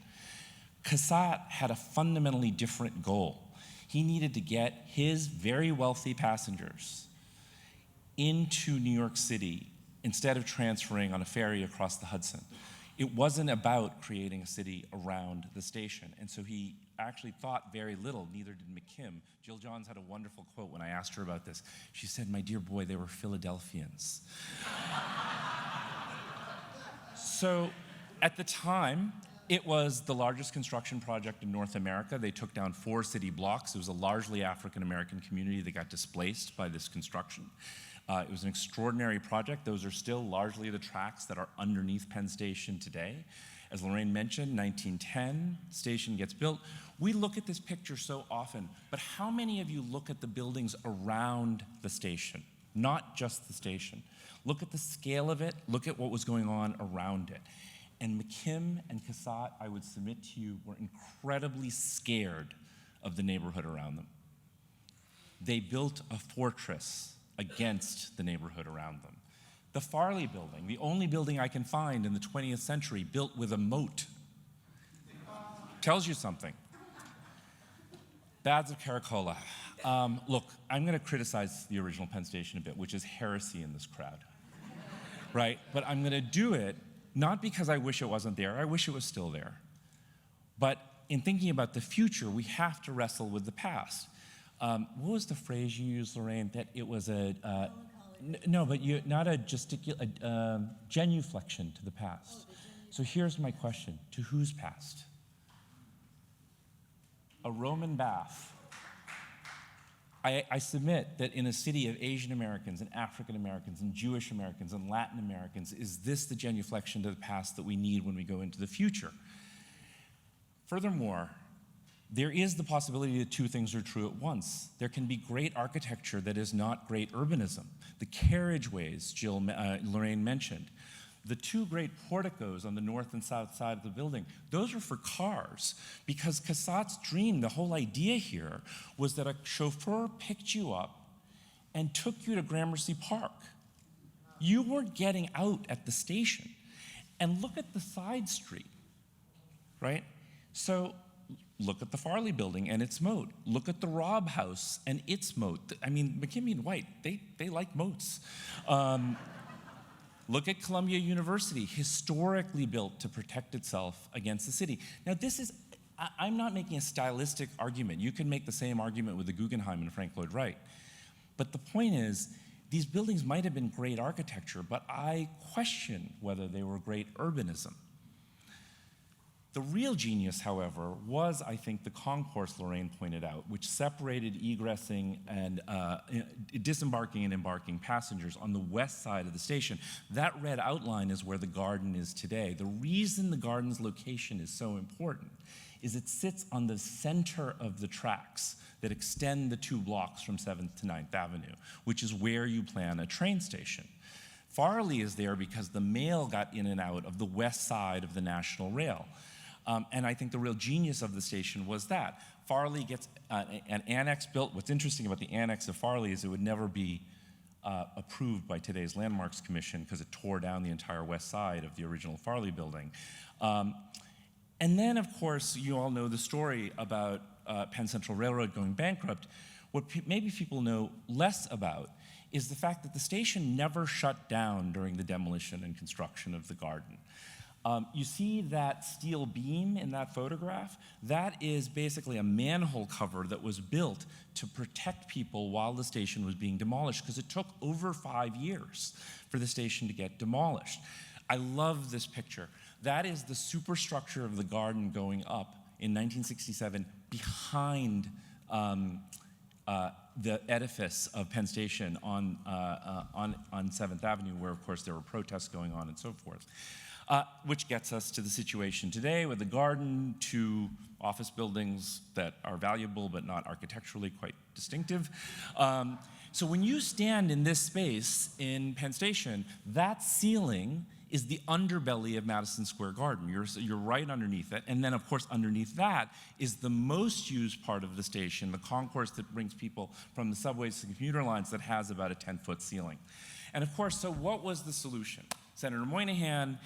Cassatt had a fundamentally different goal. He needed to get his very wealthy passengers into New York City instead of transferring on a ferry across the Hudson. It wasn't about creating a city around the station. And so he actually thought very little, neither did McKim. Jill Johns had a wonderful quote when I asked her about this. She said, "My dear boy, they were Philadelphians." So at the time, it was the largest construction project in North America. They took down 4 city blocks. It was a largely African-American community that got displaced by this construction. It was an extraordinary project. Those are still largely the tracks that are underneath Penn Station today. As Lorraine mentioned, 1910, station gets built. We look at this picture so often, but how many of you look at the buildings around the station, not just the station? Look at the scale of it, look at what was going on around it. And McKim and Cassatt, I would submit to you, were incredibly scared of the neighborhood around them. They built a fortress against the neighborhood around them. The Farley Building, the only building I can find in the 20th century built with a moat, tells you something. Baths of Caracola. Look, I'm going to criticize the original Penn Station a bit, which is heresy in this crowd, right? But I'm going to do it not because I wish it wasn't there. I wish it was still there. But in thinking about the future, we have to wrestle with the past. What was the phrase you used, Lorraine? That it was a no, but not a genuflection to the past. So here's my question: to whose past? A Roman bath. I submit that in a city of Asian Americans and African Americans and Jewish Americans and Latin Americans, is this the genuflection to the past that we need when we go into the future? Furthermore, there is the possibility that 2 things are true at once. There can be great architecture that is not great urbanism. The carriageways Lorraine mentioned. The 2 great porticos on the north and south side of the building, those are for cars, because Cassatt's dream, the whole idea here, was that a chauffeur picked you up and took you to Gramercy Park. You weren't getting out at the station. And look at the side street, right? So look at the Farley Building and its moat. Look at the Robb House and its moat. I mean, McKinney and White, they like moats. Look at Columbia University, historically built to protect itself against the city. Now this is, I'm not making a stylistic argument. You can make the same argument with the Guggenheim and Frank Lloyd Wright. But the point is, these buildings might have been great architecture, but I question whether they were great urbanism. The real genius, however, was, I think, the concourse Lorraine pointed out, which separated egressing and disembarking and embarking passengers on the west side of the station. That red outline is where the garden is today. The reason the garden's location is so important is it sits on the center of the tracks that extend the 2 blocks from 7th to 9th Avenue, which is where you plan a train station. Farley is there because the mail got in and out of the west side of the National Rail. And I think the real genius of the station was that. Farley gets an annex built. What's interesting about the annex of Farley is it would never be approved by today's Landmarks Commission because it tore down the entire west side of the original Farley Building. And then, of course, you all know the story about Penn Central Railroad going bankrupt. What maybe people know less about is the fact that the station never shut down during the demolition and construction of the garden. You see that steel beam in that photograph? That is basically a manhole cover that was built to protect people while the station was being demolished, because it took over 5 years for the station to get demolished. I love this picture. That is the superstructure of the garden going up in 1967 behind the edifice of Penn Station on 7th Avenue, where, of course, there were protests going on and so forth. Which gets us to the situation today with the garden, 2 office buildings that are valuable but not architecturally quite distinctive. So when you stand in this space in Penn Station, that ceiling is the underbelly of Madison Square Garden. You're right underneath it. And then, of course, underneath that is the most used part of the station, the concourse that brings people from the subways to the commuter lines that has about a 10-foot ceiling. And of course, so what was the solution? Senator Moynihan,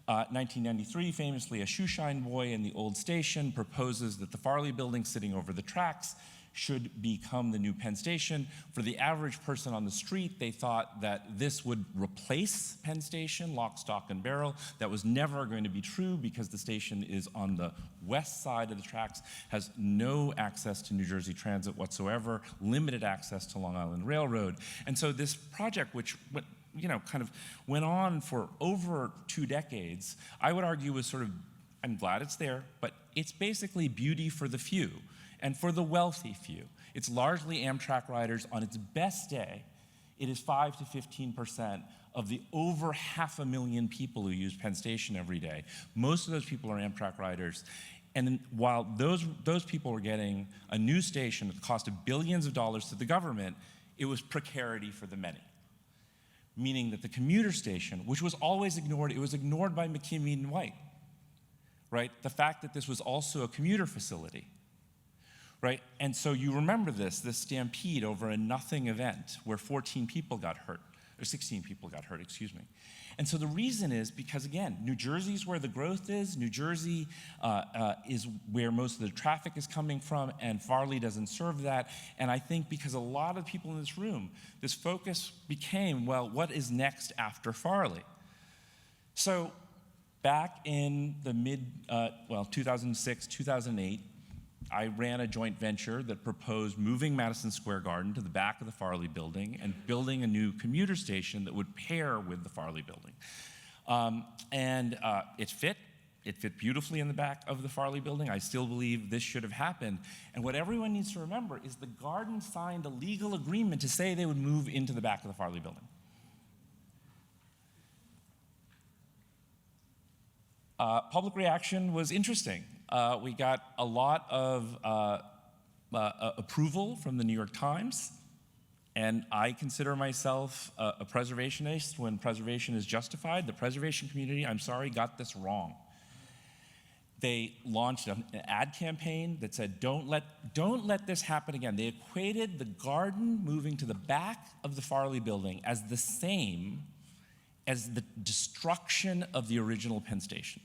1993, famously a shoeshine boy in the old station, proposes that the Farley Building sitting over the tracks should become the new Penn Station. For the average person on the street, they thought that this would replace Penn Station, lock, stock, and barrel. That was never going to be true because the station is on the west side of the tracks, has no access to New Jersey Transit whatsoever, limited access to Long Island Railroad. And so this project, which kind of went on for over 2 decades, I would argue was sort of, I'm glad it's there, but it's basically beauty for the few and for the wealthy few. It's largely Amtrak riders. On its best day, it is 5 to 15% of the over 500,000 people who use Penn Station every day. Most of those people are Amtrak riders. And while those people were getting a new station at the cost of billions of dollars to the government, it was precarity for the many. Meaning that the commuter station, which was always ignored, it was ignored by McKinney and White, right? The fact that this was also a commuter facility, right? And so you remember this stampede over a nothing event where 14 people got hurt, or 16 people got hurt, excuse me. And so the reason is because, again, New Jersey is where the growth is. New Jersey is where most of the traffic is coming from, and Farley doesn't serve that. And I think because a lot of people in this room, this focus became, well, what is next after Farley? So back in the 2006, 2008, I ran a joint venture that proposed moving Madison Square Garden to the back of the Farley building and building a new commuter station that would pair with the Farley building. It fit beautifully in the back of the Farley building. I still believe this should have happened. And what everyone needs to remember is the Garden signed a legal agreement to say they would move into the back of the Farley building. Public reaction was interesting. We got a lot of approval from the New York Times, and I consider myself a preservationist when preservation is justified. The preservation community, I'm sorry, got this wrong. They launched an ad campaign that said, don't let this happen again. They equated the Garden moving to the back of the Farley building as the same as the destruction of the original Penn Station.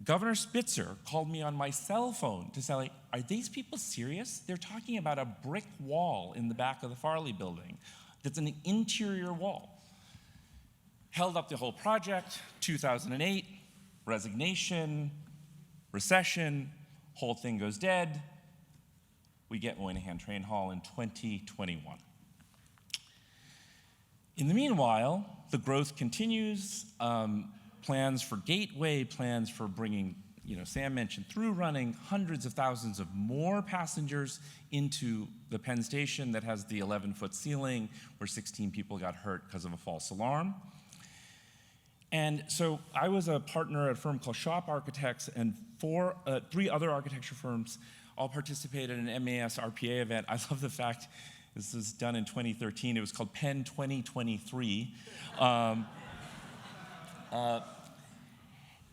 Governor Spitzer called me on my cell phone to say, are these people serious? They're talking about a brick wall in the back of the Farley building that's an interior wall. Held up the whole project, 2008, resignation, recession, whole thing goes dead. We get Moynihan Train Hall in 2021. In the meanwhile, the growth continues. Plans for Gateway, plans for bringing, Sam mentioned through running hundreds of thousands of more passengers into the Penn Station that has the 11-foot ceiling where 16 people got hurt because of a false alarm. And so I was a partner at a firm called Shop Architects, and 3 other architecture firms all participated in an MAS RPA event. I love the fact this was done in 2013. It was called Penn 2023.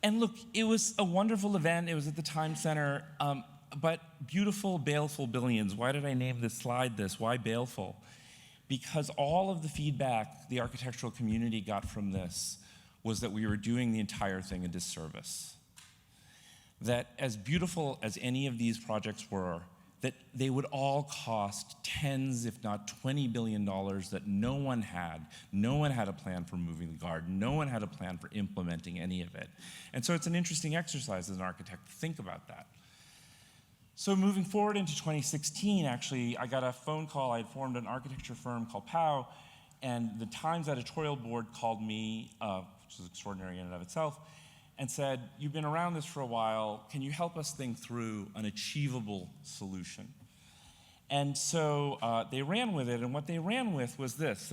And look, it was a wonderful event. It was at the Times Center, but beautiful, baleful billions. Why did I name this slide this? Why baleful? Because all of the feedback the architectural community got from this was that we were doing the entire thing a disservice. That as beautiful as any of these projects were, that they would all cost tens, if not $20 billion that no one had. No one had a plan for moving the Garden. No one had a plan for implementing any of it. And so it's an interesting exercise as an architect to think about that. So moving forward into 2016, actually, I got a phone call. I had formed an architecture firm called POW, and the Times editorial board called me, which is extraordinary in and of itself, and said, you've been around this for a while, can you help us think through an achievable solution? And so they ran with it, and what they ran with was this.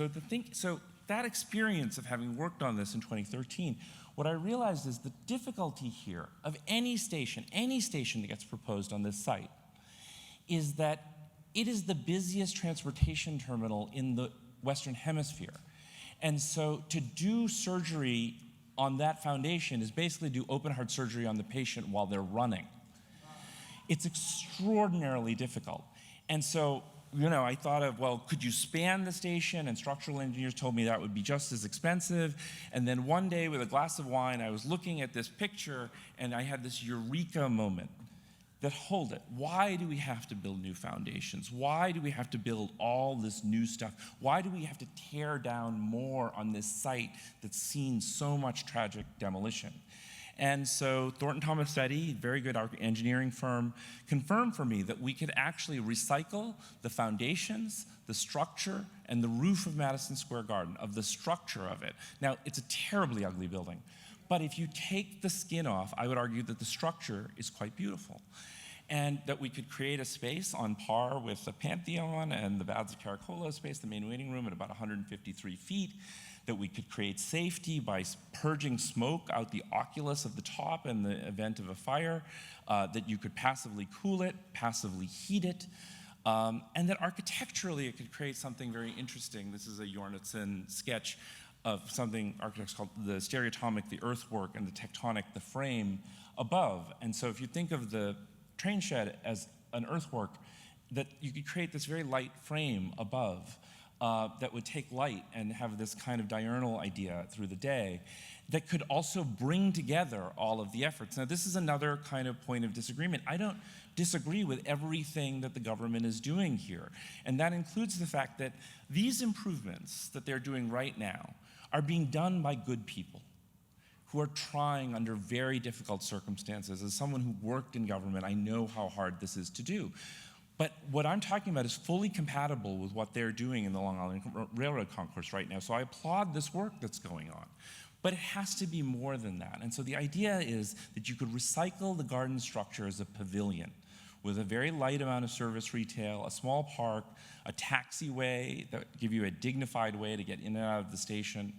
So that experience of having worked on this in 2013, what I realized is the difficulty here of any station that gets proposed on this site, is that it is the busiest transportation terminal in the Western Hemisphere. And so to do surgery on that foundation is basically do open heart surgery on the patient while they're running. It's extraordinarily difficult. And so, I thought of, well, could you span the station? And structural engineers told me that would be just as expensive. And then one day with a glass of wine, I was looking at this picture and I had this eureka moment that hold it. Why do we have to build new foundations? Why do we have to build all this new stuff? Why do we have to tear down more on this site that's seen so much tragic demolition? And so Thornton Tomasetti, very good engineering firm, confirmed for me that we could actually recycle the foundations, the structure, and the roof of Madison Square Garden, of the structure of it. Now, it's a terribly ugly building, but if you take the skin off, I would argue that the structure is quite beautiful. And that we could create a space on par with the Pantheon and the Baths of Caracalla space, the main waiting room, at about 153 feet, that we could create safety by purging smoke out the oculus of the top in the event of a fire, that you could passively cool it, passively heat it, and that architecturally it could create something very interesting. This is a Jornitsen sketch of something architects call the stereotomic, the earthwork, and the tectonic, the frame above. And so if you think of the train shed as an earthwork, that you could create this very light frame above that would take light and have this kind of diurnal idea through the day that could also bring together all of the efforts. Now, this is another kind of point of disagreement. I don't disagree with everything that the government is doing here. And that includes the fact that these improvements that they're doing right now are being done by good people who are trying under very difficult circumstances. As someone who worked in government, I know how hard this is to do. But what I'm talking about is fully compatible with what they're doing in the Long Island Railroad Concourse right now. So I applaud this work that's going on. But it has to be more than that. And so the idea is that you could recycle the garden structure as a pavilion with a very light amount of service retail, a small park, a taxiway that would give you a dignified way to get in and out of the station.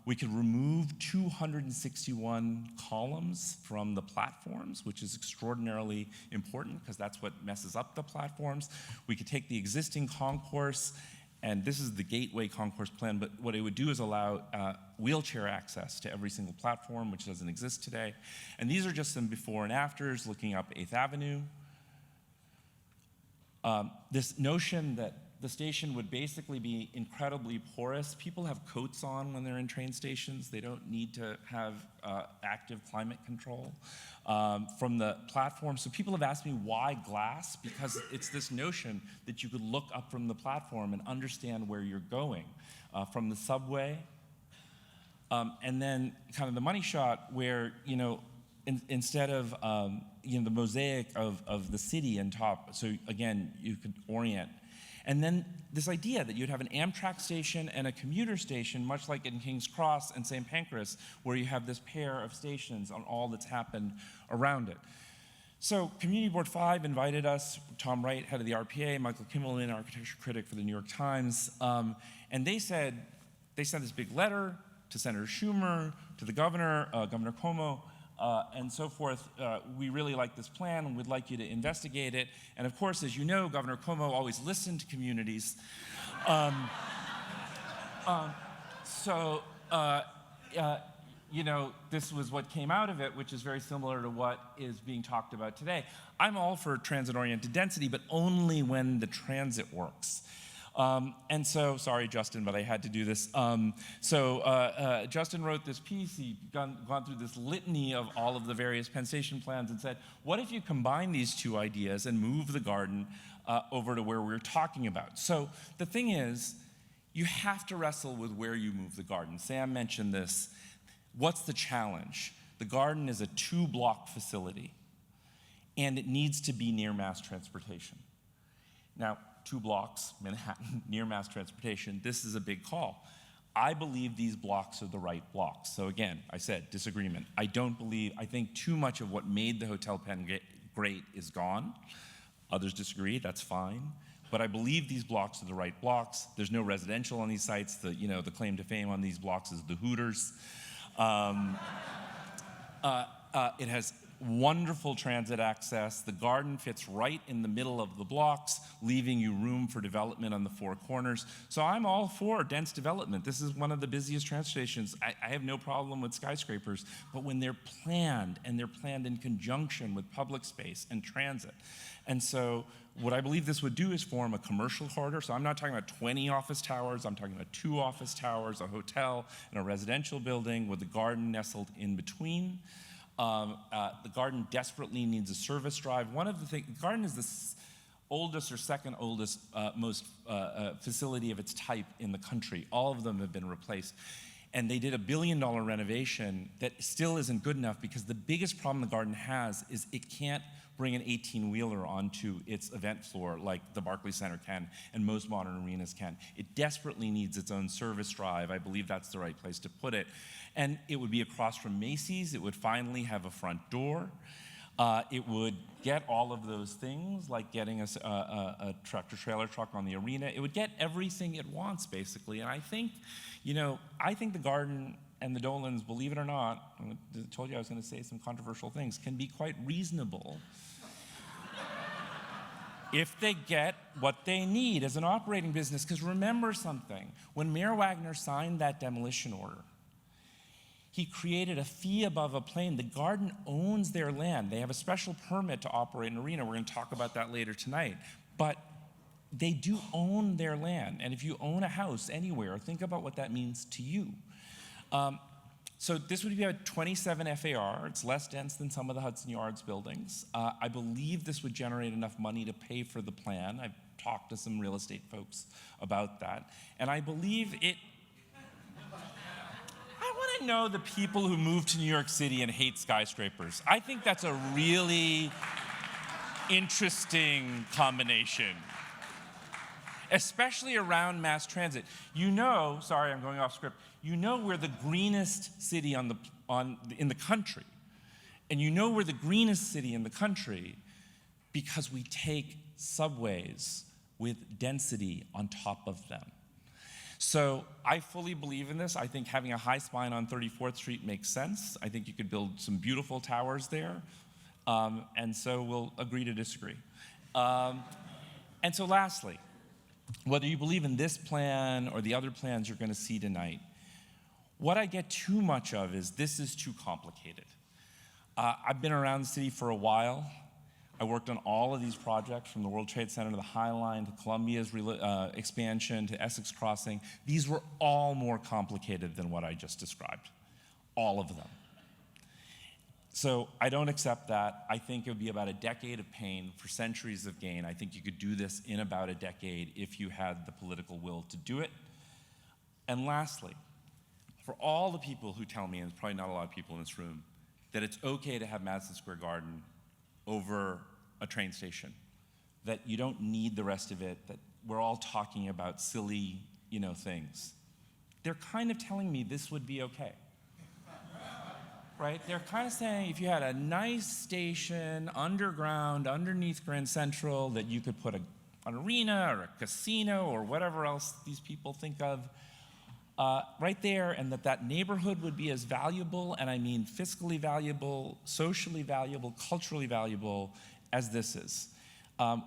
We could remove 261 columns from the platforms, which is extraordinarily important because that's what messes up the platforms. We could take the existing concourse, and this is the gateway concourse plan, but what it would do is allow wheelchair access to every single platform, which doesn't exist today. And these are just some before and afters looking up 8th Avenue. This notion that the station would basically be incredibly porous. People have coats on when they're in train stations. They don't need to have active climate control from the platform. So people have asked me why glass, because it's this notion that you could look up from the platform and understand where you're going from the subway. And then kind of the money shot where, instead of the mosaic of the city on top, so again, you could orient. And then this idea that you'd have an Amtrak station and a commuter station, much like in King's Cross and St. Pancras, where you have this pair of stations on all that's happened around it. So Community Board 5 invited us, Tom Wright, head of the RPA, Michael Kimmelman, architecture critic for the New York Times, and they sent this big letter to Senator Schumer, to the governor, Governor Cuomo, and so forth. We really like this plan and we'd like you to investigate it. And of course, as you know, Governor Cuomo always listened to communities. This was what came out of it, which is very similar to what is being talked about today. I'm all for transit-oriented density, but only when the transit works. And so, sorry, Justin, but I had to do this. Justin wrote this piece. He'd gone through this litany of all of the various Penn Station plans and said, what if you combine these two ideas and move the garden over to where we're talking about? So the thing is, you have to wrestle with where you move the garden. Sam mentioned this. What's the challenge? The garden is a 2-block facility, and it needs to be near mass transportation. Now, 2 blocks, Manhattan, near mass transportation, this is a big call. I believe these blocks are the right blocks. So again, I said disagreement. I think too much of what made the Hotel Penn great is gone. Others disagree, that's fine. But I believe these blocks are the right blocks. There's no residential on these sites. The claim to fame on these blocks is the Hooters. It has wonderful transit access. The garden fits right in the middle of the blocks, leaving you room for development on the 4 corners. So I'm all for dense development. This is one of the busiest transit stations. I have no problem with skyscrapers, but when they're planned, and they're planned in conjunction with public space and transit. And so what I believe this would do is form a commercial corridor. So I'm not talking about 20 office towers. I'm talking about 2 office towers, a hotel, and a residential building with the garden nestled in between. The garden desperately needs a service drive. One of the things, the garden is the oldest or second oldest most facility of its type in the country. All of them have been replaced. And they did a $1 billion renovation that still isn't good enough because the biggest problem the garden has is it can't bring an 18-wheeler onto its event floor like the Barclays Center can and most modern arenas can. It desperately needs its own service drive. I believe that's the right place to put it. And it would be across from Macy's. It would finally have a front door. It would get all of those things, like getting a tractor-trailer truck on the arena. It would get everything it wants, basically. And I think, I think the garden and the Dolans, believe it or not, I told you I was going to say some controversial things, can be quite reasonable if they get what they need as an operating business. Because remember something, when Mayor Wagner signed that demolition order, he created a fee above a plane. The garden owns their land. They have a special permit to operate an arena. We're going to talk about that later tonight. But they do own their land. And if you own a house anywhere, think about what that means to you. So this would be about 27 FAR. It's less dense than some of the Hudson Yards buildings. I believe this would generate enough money to pay for the plan. I've talked to some real estate folks about that. And I believe it... I want to know the people who move to New York City and hate skyscrapers. I think that's a really interesting combination, especially around mass transit. Sorry, I'm going off script. We're the greenest city in the country. And we're the greenest city in the country because we take subways with density on top of them. So I fully believe in this. I think having a high spine on 34th Street makes sense. I think you could build some beautiful towers there. And so we'll agree to disagree. And so lastly, whether you believe in this plan or the other plans you're going to see tonight, what I get too much of is this is too complicated. I've been around the city for a while. I worked on all of these projects, from the World Trade Center to the High Line to Columbia's expansion to Essex Crossing. These were all more complicated than what I just described, all of them. So I don't accept that. I think it would be about a decade of pain for centuries of gain. I think you could do this in about a decade if you had the political will to do it. And lastly, for all the people who tell me, and there's probably not a lot of people in this room, that it's okay to have Madison Square Garden over a train station, that you don't need the rest of it, that we're all talking about silly, things. They're kind of telling me this would be okay. Right? They're kind of saying if you had a nice station underground, underneath Grand Central, that you could put an arena or a casino or whatever else these people think of right there, and that neighborhood would be as valuable, and I mean fiscally valuable, socially valuable, culturally valuable as this is.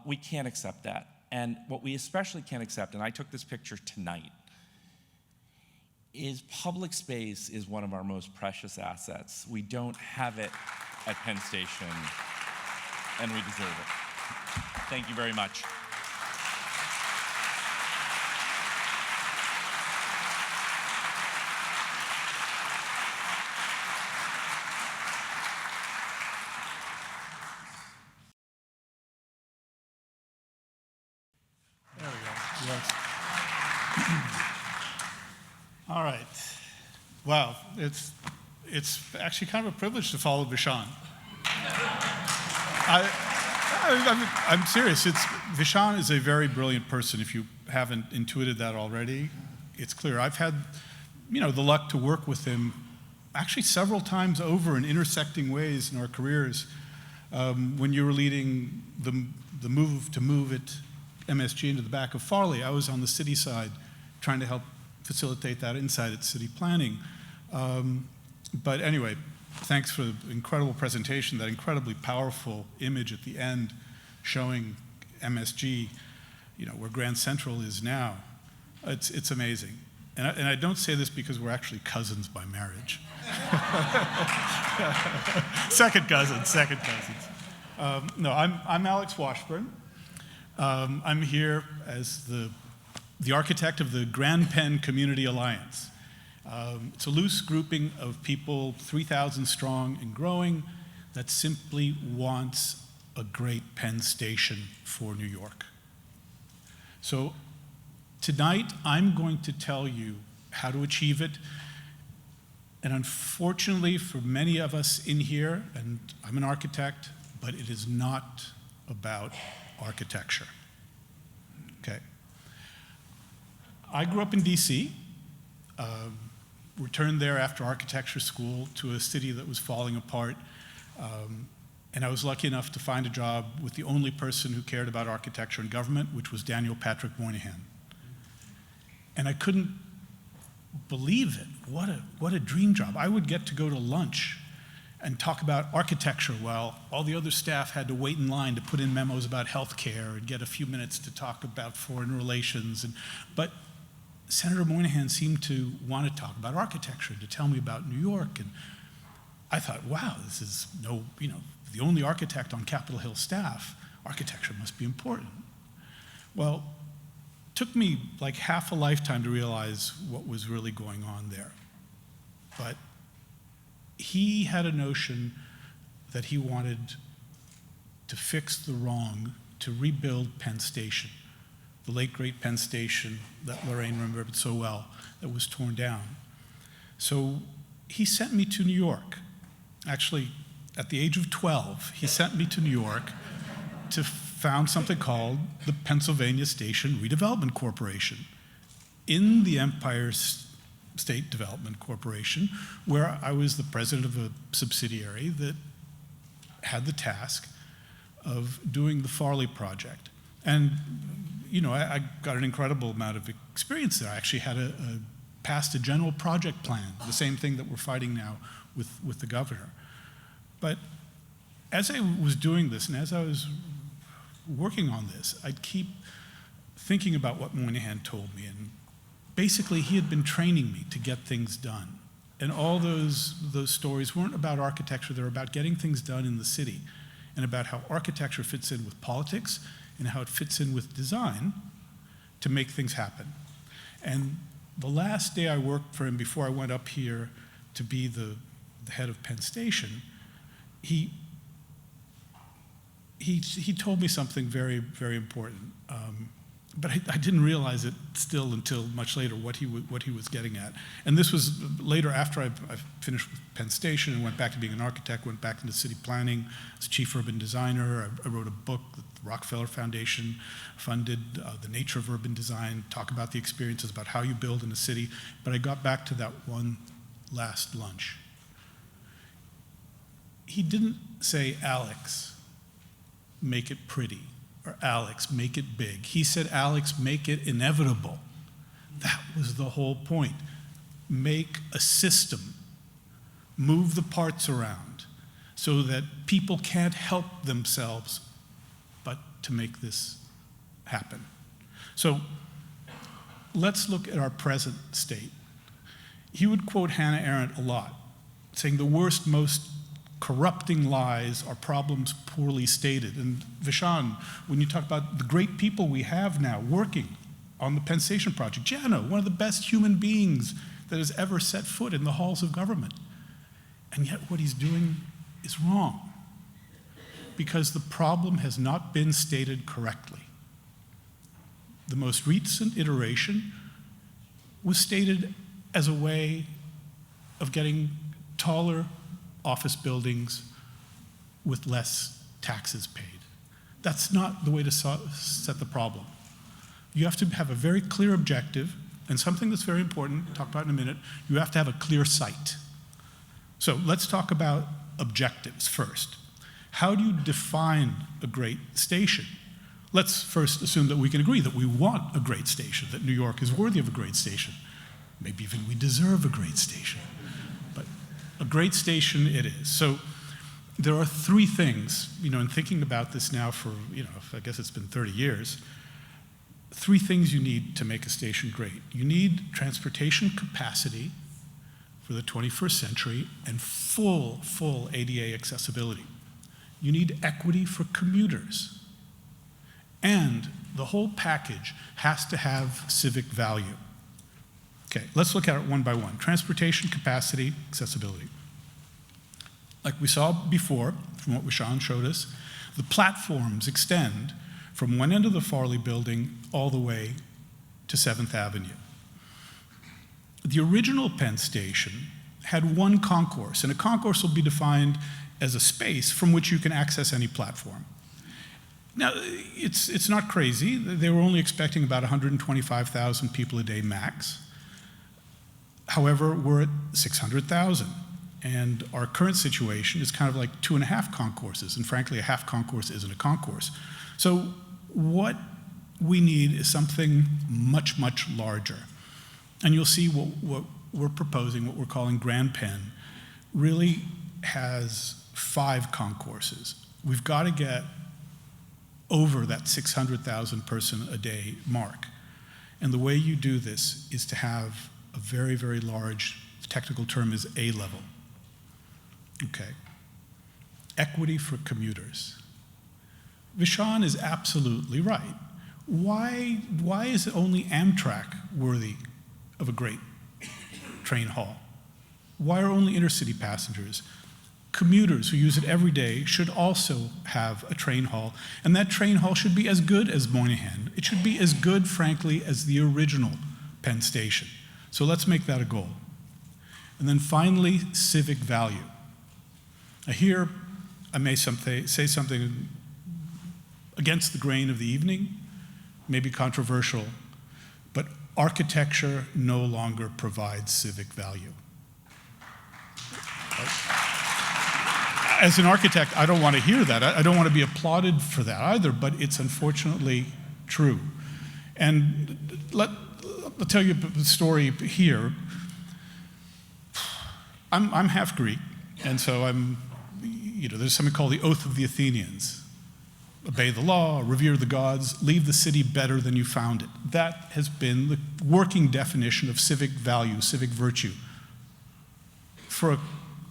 We can't accept that. And what we especially can't accept, and I took this picture tonight, is public space is one of our most precious assets. We don't have it at Penn Station, and we deserve it. Thank you very much. All right. Wow, it's actually kind of a privilege to follow Vishaan. I'm serious. Vishaan is a very brilliant person. If you haven't intuited that already, it's clear. I've had, the luck to work with him actually several times over in intersecting ways in our careers. When you were leading the move to move it MSG into the back of Farley, I was on the city side trying to help facilitate that inside at city planning. But anyway, thanks for the incredible presentation, that incredibly powerful image at the end showing MSG, where Grand Central is now. It's amazing. And I don't say this because we're actually cousins by marriage. Second cousins. No, I'm Alex Washburn. I'm here as the architect of the Grand Penn Community Alliance. It's a loose grouping of people, 3,000 strong and growing, that simply wants a great Penn Station for New York. So tonight, I'm going to tell you how to achieve it. And unfortunately, for many of us in here, and I'm an architect, but it is not about architecture. Okay. I grew up in DC, returned there after architecture school to a city that was falling apart. And I was lucky enough to find a job with the only person who cared about architecture and government, which was Daniel Patrick Moynihan. And I couldn't believe it. What a dream job. I would get to go to lunch and talk about architecture while all the other staff had to wait in line to put in memos about healthcare and get a few minutes to talk about foreign relations. But Senator Moynihan seemed to want to talk about architecture, to tell me about New York. And I thought, wow, this is the only architect on Capitol Hill staff. Architecture must be important. Well, it took me like half a lifetime to realize what was really going on there. But he had a notion that he wanted to fix the wrong, to rebuild Penn Station, the late great Penn Station that Lorraine remembered so well, that was torn down. So he sent me to New York. Actually, at the age of 12, he sent me to New York to found something called the Pennsylvania Station Redevelopment Corporation in the Empire State Development Corporation, where I was the president of a subsidiary that had the task of doing the Farley project. And I got an incredible amount of experience there. I actually had passed a general project plan, the same thing that we're fighting now with the governor. But as I was doing this and as I was working on this, I'd keep thinking about what Moynihan told me. And basically, he had been training me to get things done. And all those stories weren't about architecture, they were about getting things done in the city and about how architecture fits in with politics and how it fits in with design to make things happen. And the last day I worked for him before I went up here to be the head of Penn Station, he told me something very, very important. But I didn't realize it still until much later what he was getting at. And this was later after I finished with Penn Station and went back to being an architect, went back into city planning as chief urban designer. I wrote a book that the Rockefeller Foundation funded, The Nature of Urban Design, talk about the experiences about how you build in a city. But I got back to that one last lunch. He didn't say, Alex, make it pretty. Or Alex, make it big. He said, Alex, make it inevitable. That was the whole point. Make a system. Move the parts around so that people can't help themselves but to make this happen. So let's look at our present state. He would quote Hannah Arendt a lot, saying the worst, most corrupting lies are problems poorly stated. And Vishaan, when you talk about the great people we have now working on the Penn Station project, Jana, one of the best human beings that has ever set foot in the halls of government. And yet what he's doing is wrong because the problem has not been stated correctly. The most recent iteration was stated as a way of getting taller office buildings with less taxes paid. That's not the way to set the problem. You have to have a very clear objective, and something that's very important, we'll talk about in a minute, you have to have a clear sight. So let's talk about objectives first. How do you define a great station? Let's first assume that we can agree that we want a great station, that New York is worthy of a great station. Maybe even we deserve a great station. A great station it is. So there are three things, in thinking about this now for, I guess it's been 30 years, three things you need to make a station great. You need transportation capacity for the 21st century and full ADA accessibility. You need equity for commuters. And the whole package has to have civic value. Okay, let's look at it one by one. Transportation, capacity, accessibility. Like we saw before, from what Vishaan showed us, the platforms extend from one end of the Farley building all the way to 7th Avenue. The original Penn Station had one concourse, and a concourse will be defined as a space from which you can access any platform. Now, it's not crazy. They were only expecting about 125,000 people a day max. However, we're at 600,000. And our current situation is kind of like 2.5 concourses. And frankly, a half concourse isn't a concourse. So what we need is something much, much larger. And you'll see what we're proposing, what we're calling Grand Penn, really has 5 concourses. We've got to get over that 600,000 person a day mark. And the way you do this is to have a very, very large, the technical term is A-level. Okay. Equity for commuters. Vishaan is absolutely right. Why is only Amtrak worthy of a great train hall? Why are only intercity passengers? Commuters who use it every day should also have a train hall, and that train hall should be as good as Moynihan. It should be as good, frankly, as the original Penn Station. So let's make that a goal. And then finally, civic value. Now here, I may say something against the grain of the evening, maybe controversial, but architecture no longer provides civic value. As an architect, I don't want to hear that. I don't want to be applauded for that either, but it's unfortunately true. And I'll tell you the story here. I'm half Greek, and so there's something called the Oath of the Athenians. Obey the law, revere the gods, leave the city better than you found it. That has been the working definition of civic value, civic virtue for a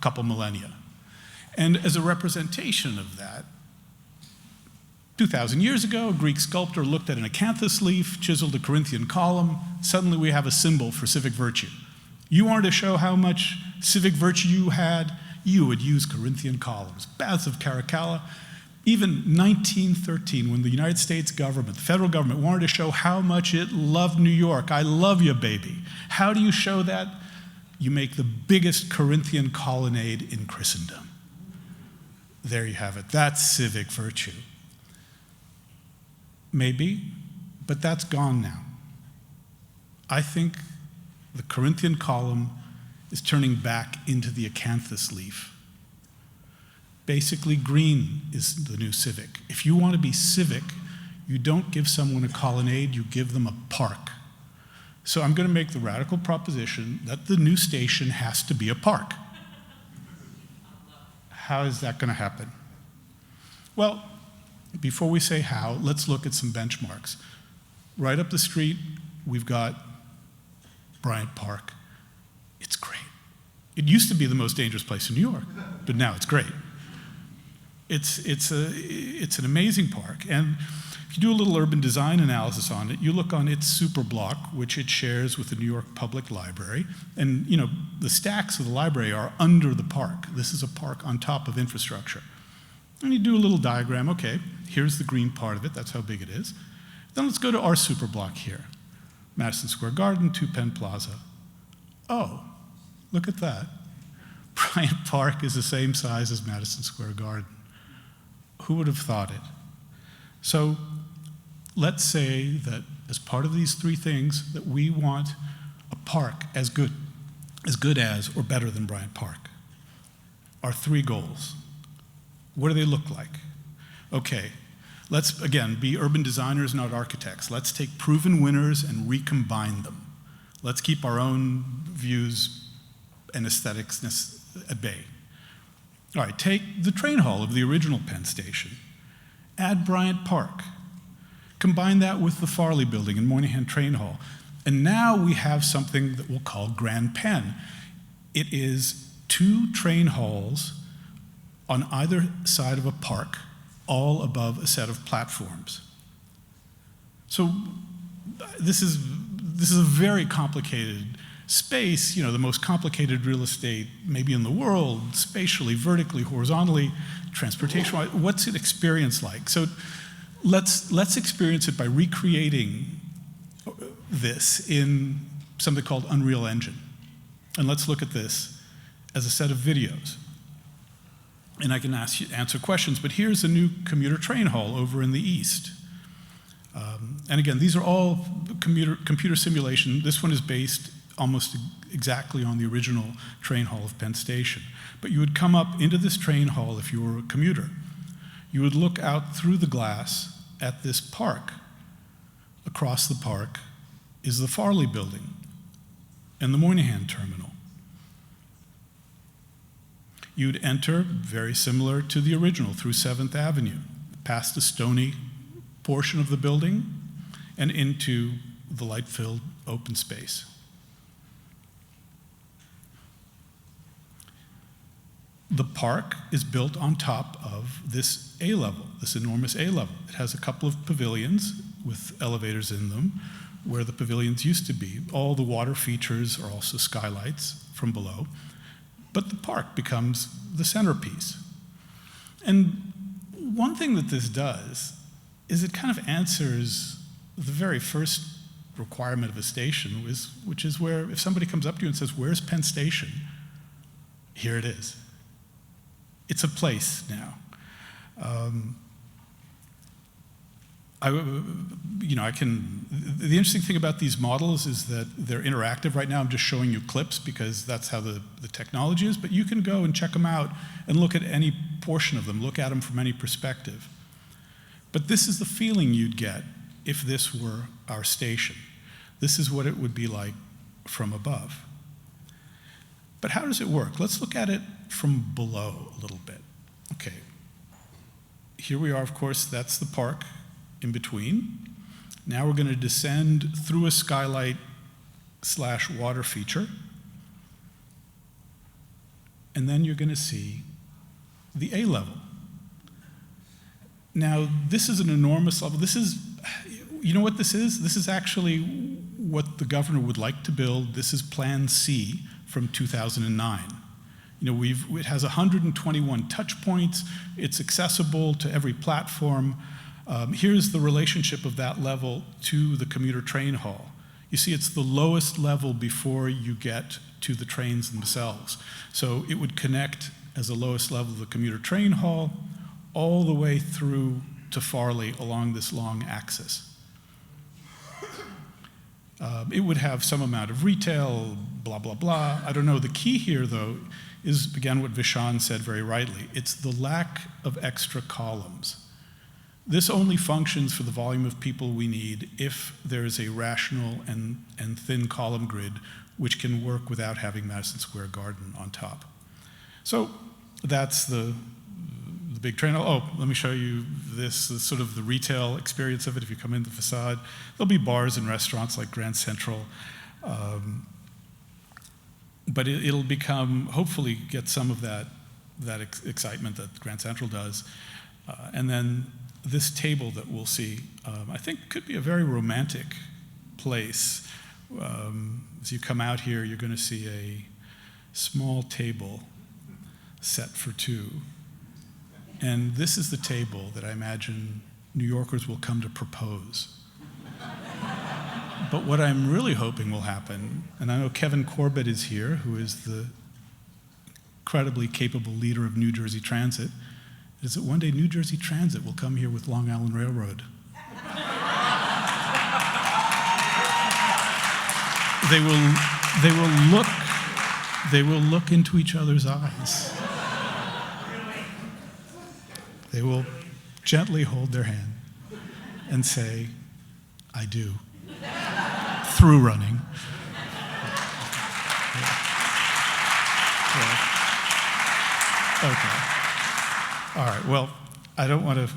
couple millennia. And as a representation of that, 2,000 years ago, a Greek sculptor looked at an acanthus leaf, chiseled a Corinthian column. Suddenly we have a symbol for civic virtue. You wanted to show how much civic virtue you had, you would use Corinthian columns. Baths of Caracalla. Even 1913, when the United States government, the federal government, wanted to show how much it loved New York. I love you, baby. How do you show that? You make the biggest Corinthian colonnade in Christendom. There you have it. That's civic virtue. Maybe, but that's gone now. I think the Corinthian column is turning back into the acanthus leaf. Basically, green is the new civic. If you want to be civic, you don't give someone a colonnade, you give them a park. So I'm going to make the radical proposition that the new station has to be a park. How is that going to happen? Well, before we say how, let's look at some benchmarks. Right up the street, we've got Bryant Park. It's great. It used to be the most dangerous place in New York, but now it's great. It's an amazing park, and if you do a little urban design analysis on it, you look on its super block, which it shares with the New York Public Library, and the stacks of the library are under the park. This is a park on top of infrastructure. And you do a little diagram. Okay, here's the green part of it. That's how big it is. Then let's go to our super block here. Madison Square Garden, 2 Penn Plaza. Oh, look at that. Bryant Park is the same size as Madison Square Garden. Who would have thought it? So let's say that as part of these 3 things, that we want a park as good as or better than Bryant Park. Our 3 goals. What do they look like? Okay, let's, again, be urban designers, not architects. Let's take proven winners and recombine them. Let's keep our own views and aesthetics at bay. All right, take the train hall of the original Penn Station. Add Bryant Park. Combine that with the Farley Building and Moynihan Train Hall. And now we have something that we'll call Grand Penn. It is 2 train halls on either side of a park, all above a set of platforms. So this is a very complicated space, the most complicated real estate maybe in the world, spatially, vertically, horizontally, transportation, what's it experience like? So let's experience it by recreating this in something called Unreal Engine. And let's look at this as a set of videos. And I can answer questions, but here's a new commuter train hall over in the east. And again, these are all computer simulation. This one is based almost exactly on the original train hall of Penn Station. But you would come up into this train hall if you were a commuter. You would look out through the glass at this park. Across the park is the Farley Building and the Moynihan Terminal. You'd enter, very similar to the original, through 7th Avenue, past the stony portion of the building and into the light-filled open space. The park is built on top of this A-level, this enormous A-level. It has a couple of pavilions with elevators in them where the pavilions used to be. All the water features are also skylights from below, but the park becomes the centerpiece. And one thing that this does is it kind of answers the very first requirement of a station, which is where if somebody comes up to you and says, "Where's Penn Station?" Here it is. It's a place now. The interesting thing about these models is that they're interactive. Right now I'm just showing you clips because that's how the technology is, but you can go and check them out and look at any portion of them, look at them from any perspective. But this is the feeling you'd get if this were our station. This is what it would be like from above. But how does it work? Let's look at it from below a little bit. Okay, here we are, of course, that's the park in between. Now we're going to descend through a skylight / water feature. And then you're going to see the A-level. Now, this is an enormous level. This is, you know what this is? This is actually what the governor would like to build. This is Plan C from 2009. It has 121 touch points. It's accessible to every platform. Here's the relationship of that level to the commuter train hall. You see, it's the lowest level before you get to the trains themselves. So it would connect as the lowest level of the commuter train hall all the way through to Farley along this long axis. It would have some amount of retail, blah, blah, blah. I don't know. The key here, though, is, again, what Vishaan said very rightly. It's the lack of extra columns. This only functions for the volume of people we need if there is a rational and thin column grid which can work without having Madison Square Garden on top. So that's the big train. Oh, let me show you this sort of the retail experience of it. If you come in the facade, there'll be bars and restaurants like Grand Central. But it'll become, hopefully get some of that excitement that Grand Central does. And then this table that we'll see, I think could be a very romantic place. As you come out here, you're going to see a small table set for two. And this is the table that I imagine New Yorkers will come to propose. But what I'm really hoping will happen, and I know Kevin Corbett is here, who is the incredibly capable leader of New Jersey Transit, is that one day New Jersey Transit will come here with Long Island Railroad. They will look into each other's eyes. They will gently hold their hand and say, "I do," through running. Okay. All right, well, I don't want to,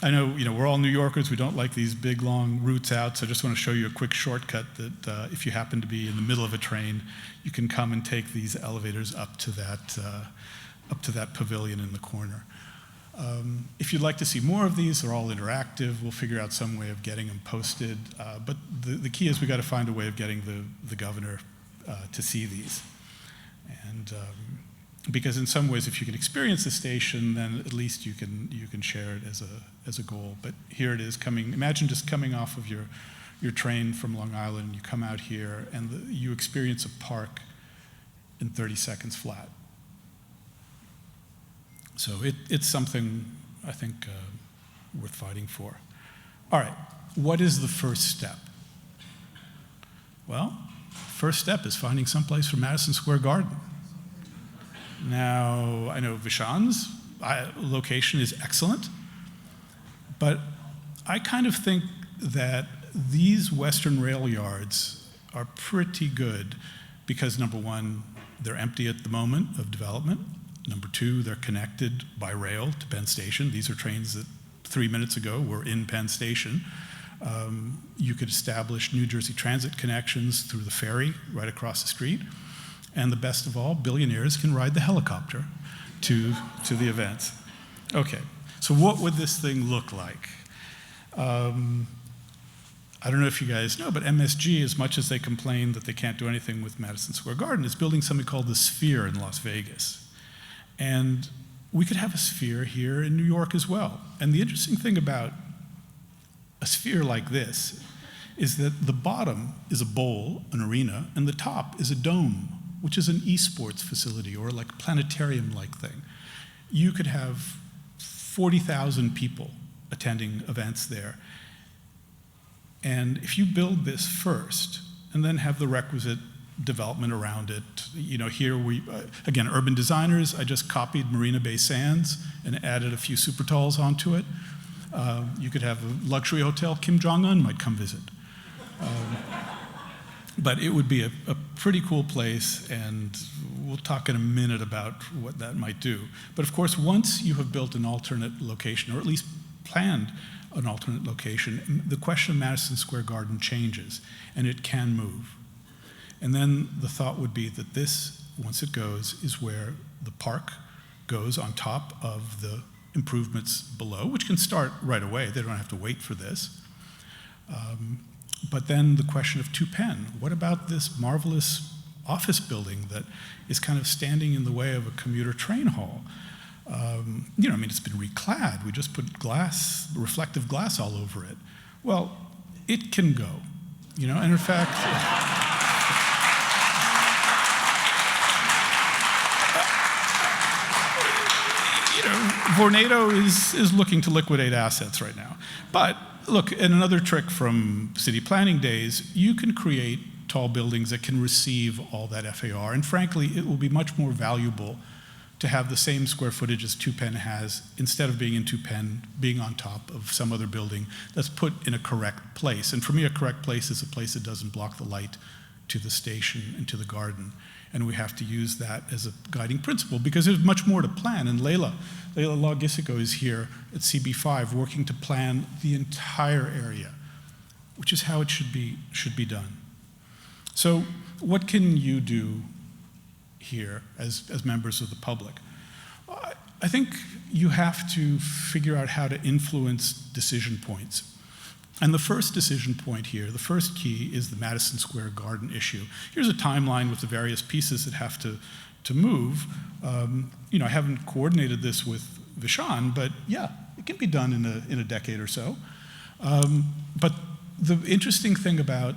I know, we're all New Yorkers, we don't like these big, long routes out, so I just want to show you a quick shortcut that if you happen to be in the middle of a train, you can come and take these elevators up to that pavilion in the corner. If you'd like to see more of these, they're all interactive. We'll figure out some way of getting them posted. But the key is we got to find a way of getting the governor to see these. And because in some ways, if you can experience the station, then at least you can share it as a goal. But here it is coming. Imagine just coming off of your train from Long Island, you come out here, and you experience a park in 30 seconds flat. So it's something I think worth fighting for. All right, what is the first step? Well, first step is finding someplace for Madison Square Garden. Now, I know Vishaan's location is excellent, but I kind of think that these Western rail yards are pretty good because, number one, they're empty at the moment of development. Number two, they're connected by rail to Penn Station. These are trains that 3 minutes ago were in Penn Station. You could establish New Jersey Transit connections through the ferry right across the street. And the best of all, billionaires can ride the helicopter to the events. Okay, so what would this thing look like? I don't know if you guys know, but MSG, as much as they complain that they can't do anything with Madison Square Garden, is building something called the Sphere in Las Vegas. And we could have a Sphere here in New York as well. And the interesting thing about a sphere like this is that the bottom is a bowl, an arena, and the top is a dome, which is an esports facility or like a planetarium-like thing. You could have 40,000 people attending events there. And if you build this first and then have the requisite development around it, you know, here we, again, urban designers, I just copied Marina Bay Sands and added a few super talls onto it. You could have a luxury hotel, Kim Jong-un might come visit. But it would be a pretty cool place, and we'll talk in a minute about what that might do. But of course, once you have built an alternate location, or at least planned an alternate location, the question of Madison Square Garden changes, and it can move. And then the thought would be that this, once it goes, is where the park goes on top of the improvements below, which can start right away. They don't have to wait for this. But then the question of 2 Penn. What about this marvelous office building that is kind of standing in the way of a commuter train hall? You know, I mean, it's been reclad. We just put glass, reflective glass all over it. Well, it can go, you know, and in fact, you know, Vornado is looking to liquidate assets right now. But look, and another trick from city planning days, you can create tall buildings that can receive all that FAR, and frankly, it will be much more valuable to have the same square footage as 2 Penn has, instead of being in 2 Penn, being on top of some other building that's put in a correct place. And for me, a correct place is a place that doesn't block the light to the station and to the garden. And we have to use that as a guiding principle, because there's much more to plan. And Leila Logisico is here at CB5 working to plan the entire area, which is how it should be done. So what can you do here as members of the public? I think you have to figure out how to influence decision points. And the first decision point here, the first key, is the Madison Square Garden issue. Here's a timeline with the various pieces that have to move. You know, I haven't coordinated this with Vishaan, but yeah, it can be done in a decade or so. But the interesting thing about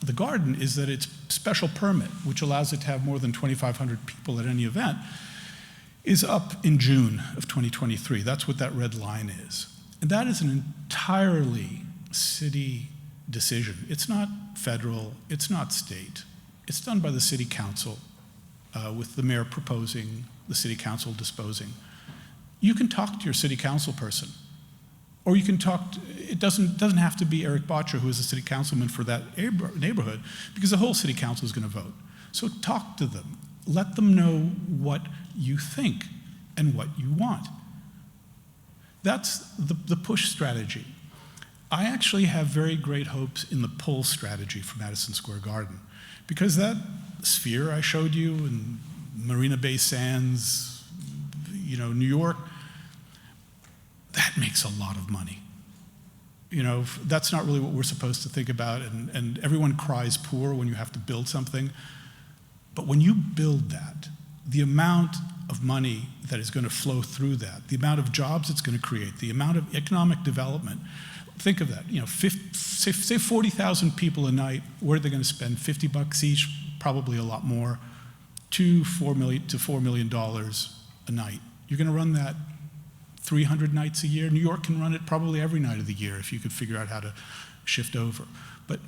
the garden is that it's special permit, which allows it to have more than 2,500 people at any event, is up in June of 2023. That's what that red line is. And that is an entirely city decision. It's not federal, it's not state. It's done by the city council, with the mayor proposing, the city council disposing. You can talk to your city council person, or you can talk to, it doesn't have to be Eric Botcher, who is the city councilman for that neighborhood, because the whole city council is going to vote. So talk to them. Let them know what you think and what you want. That's the push strategy. I actually have very great hopes in the pull strategy for Madison Square Garden, because that sphere I showed you in Marina Bay Sands, you know, New York, that makes a lot of money. You know, that's not really what we're supposed to think about, and everyone cries poor when you have to build something. But when you build that, the amount of money that is going to flow through that, the amount of jobs it's going to create, the amount of economic development, think of that, say 40,000 people a night, where are they going to spend? $50 each, probably a lot more, $4 million a night. You're going to run that 300 nights a year. New York can run it probably every night of the year if you could figure out how to shift over. But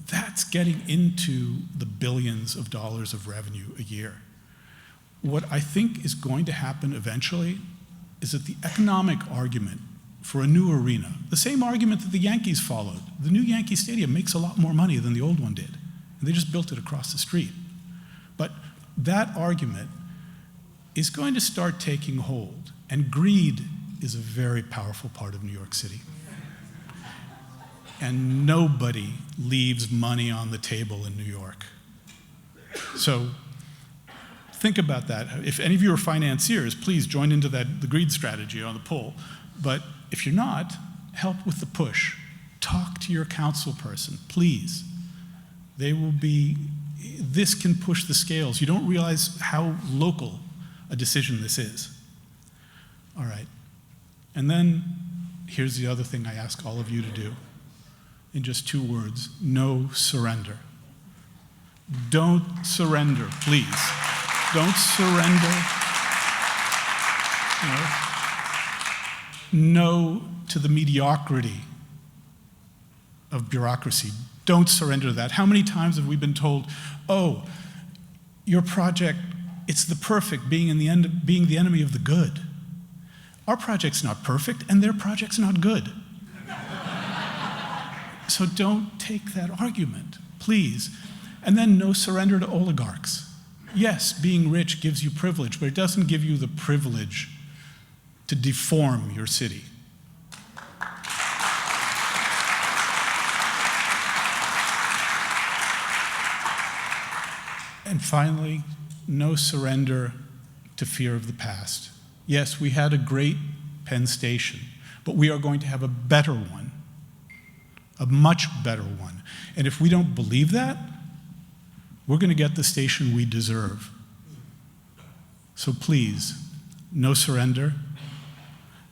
that's getting into the billions of dollars of revenue a year. What I think is going to happen eventually is that the economic argument for a new arena, the same argument that the Yankees followed, the new Yankee Stadium makes a lot more money than the old one did, and they just built it across the street. But that argument is going to start taking hold, and greed is a very powerful part of New York City. And nobody leaves money on the table in New York. So think about that. If any of you are financiers, please join into the greed strategy on the poll. But if you're not, help with the push. Talk to your council person, please. This can push the scales. You don't realize how local a decision this is. All right. And then here's the other thing I ask all of you to do. In just 2 words, no surrender. Don't surrender, please. Don't surrender. No to the mediocrity of bureaucracy. Don't surrender to that. How many times have we been told, oh, your project, it's the perfect being the enemy of the good. Our project's not perfect, and their project's not good. So don't take that argument, please. And then no surrender to oligarchs. Yes, being rich gives you privilege, but it doesn't give you the privilege to deform your city. And finally, no surrender to fear of the past. Yes, we had a great Penn Station, but we are going to have a better one, a much better one. And if we don't believe that, we're going to get the station we deserve. So please, no surrender,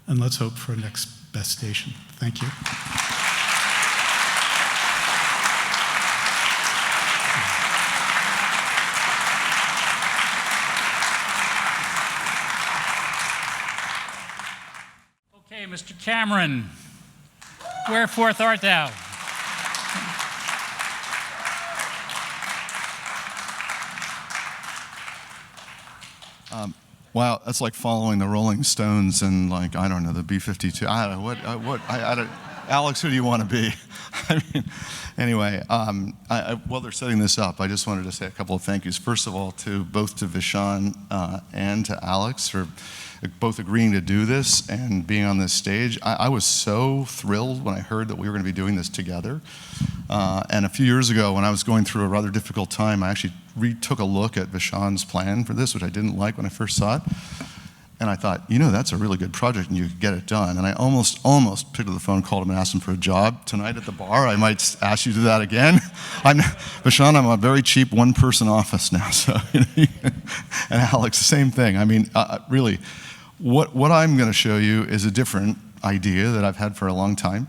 and let's hope for a next best station. Thank you. Okay, Mr. Cameron, wherefore art thou? Wow, that's like following the Rolling Stones and, like, I don't know, the B-52. I don't know, Alex, who do you want to be? I mean, anyway, while they're setting this up, I just wanted to say a couple of thank yous. First of all, both to Vishaan and to Alex for both agreeing to do this and being on this stage. I was so thrilled when I heard that we were going to be doing this together. And a few years ago, when I was going through a rather difficult time, I actually took a look at Vishaan's plan for this, which I didn't like when I first saw it. And I thought, that's a really good project and you could get it done. And I almost picked up the phone, called him and asked him for a job tonight at the bar. I might ask you to do that again. Vishaan, I'm a very cheap one-person office now. So, and Alex, the same thing. I mean, really, what I'm going to show you is a different idea that I've had for a long time.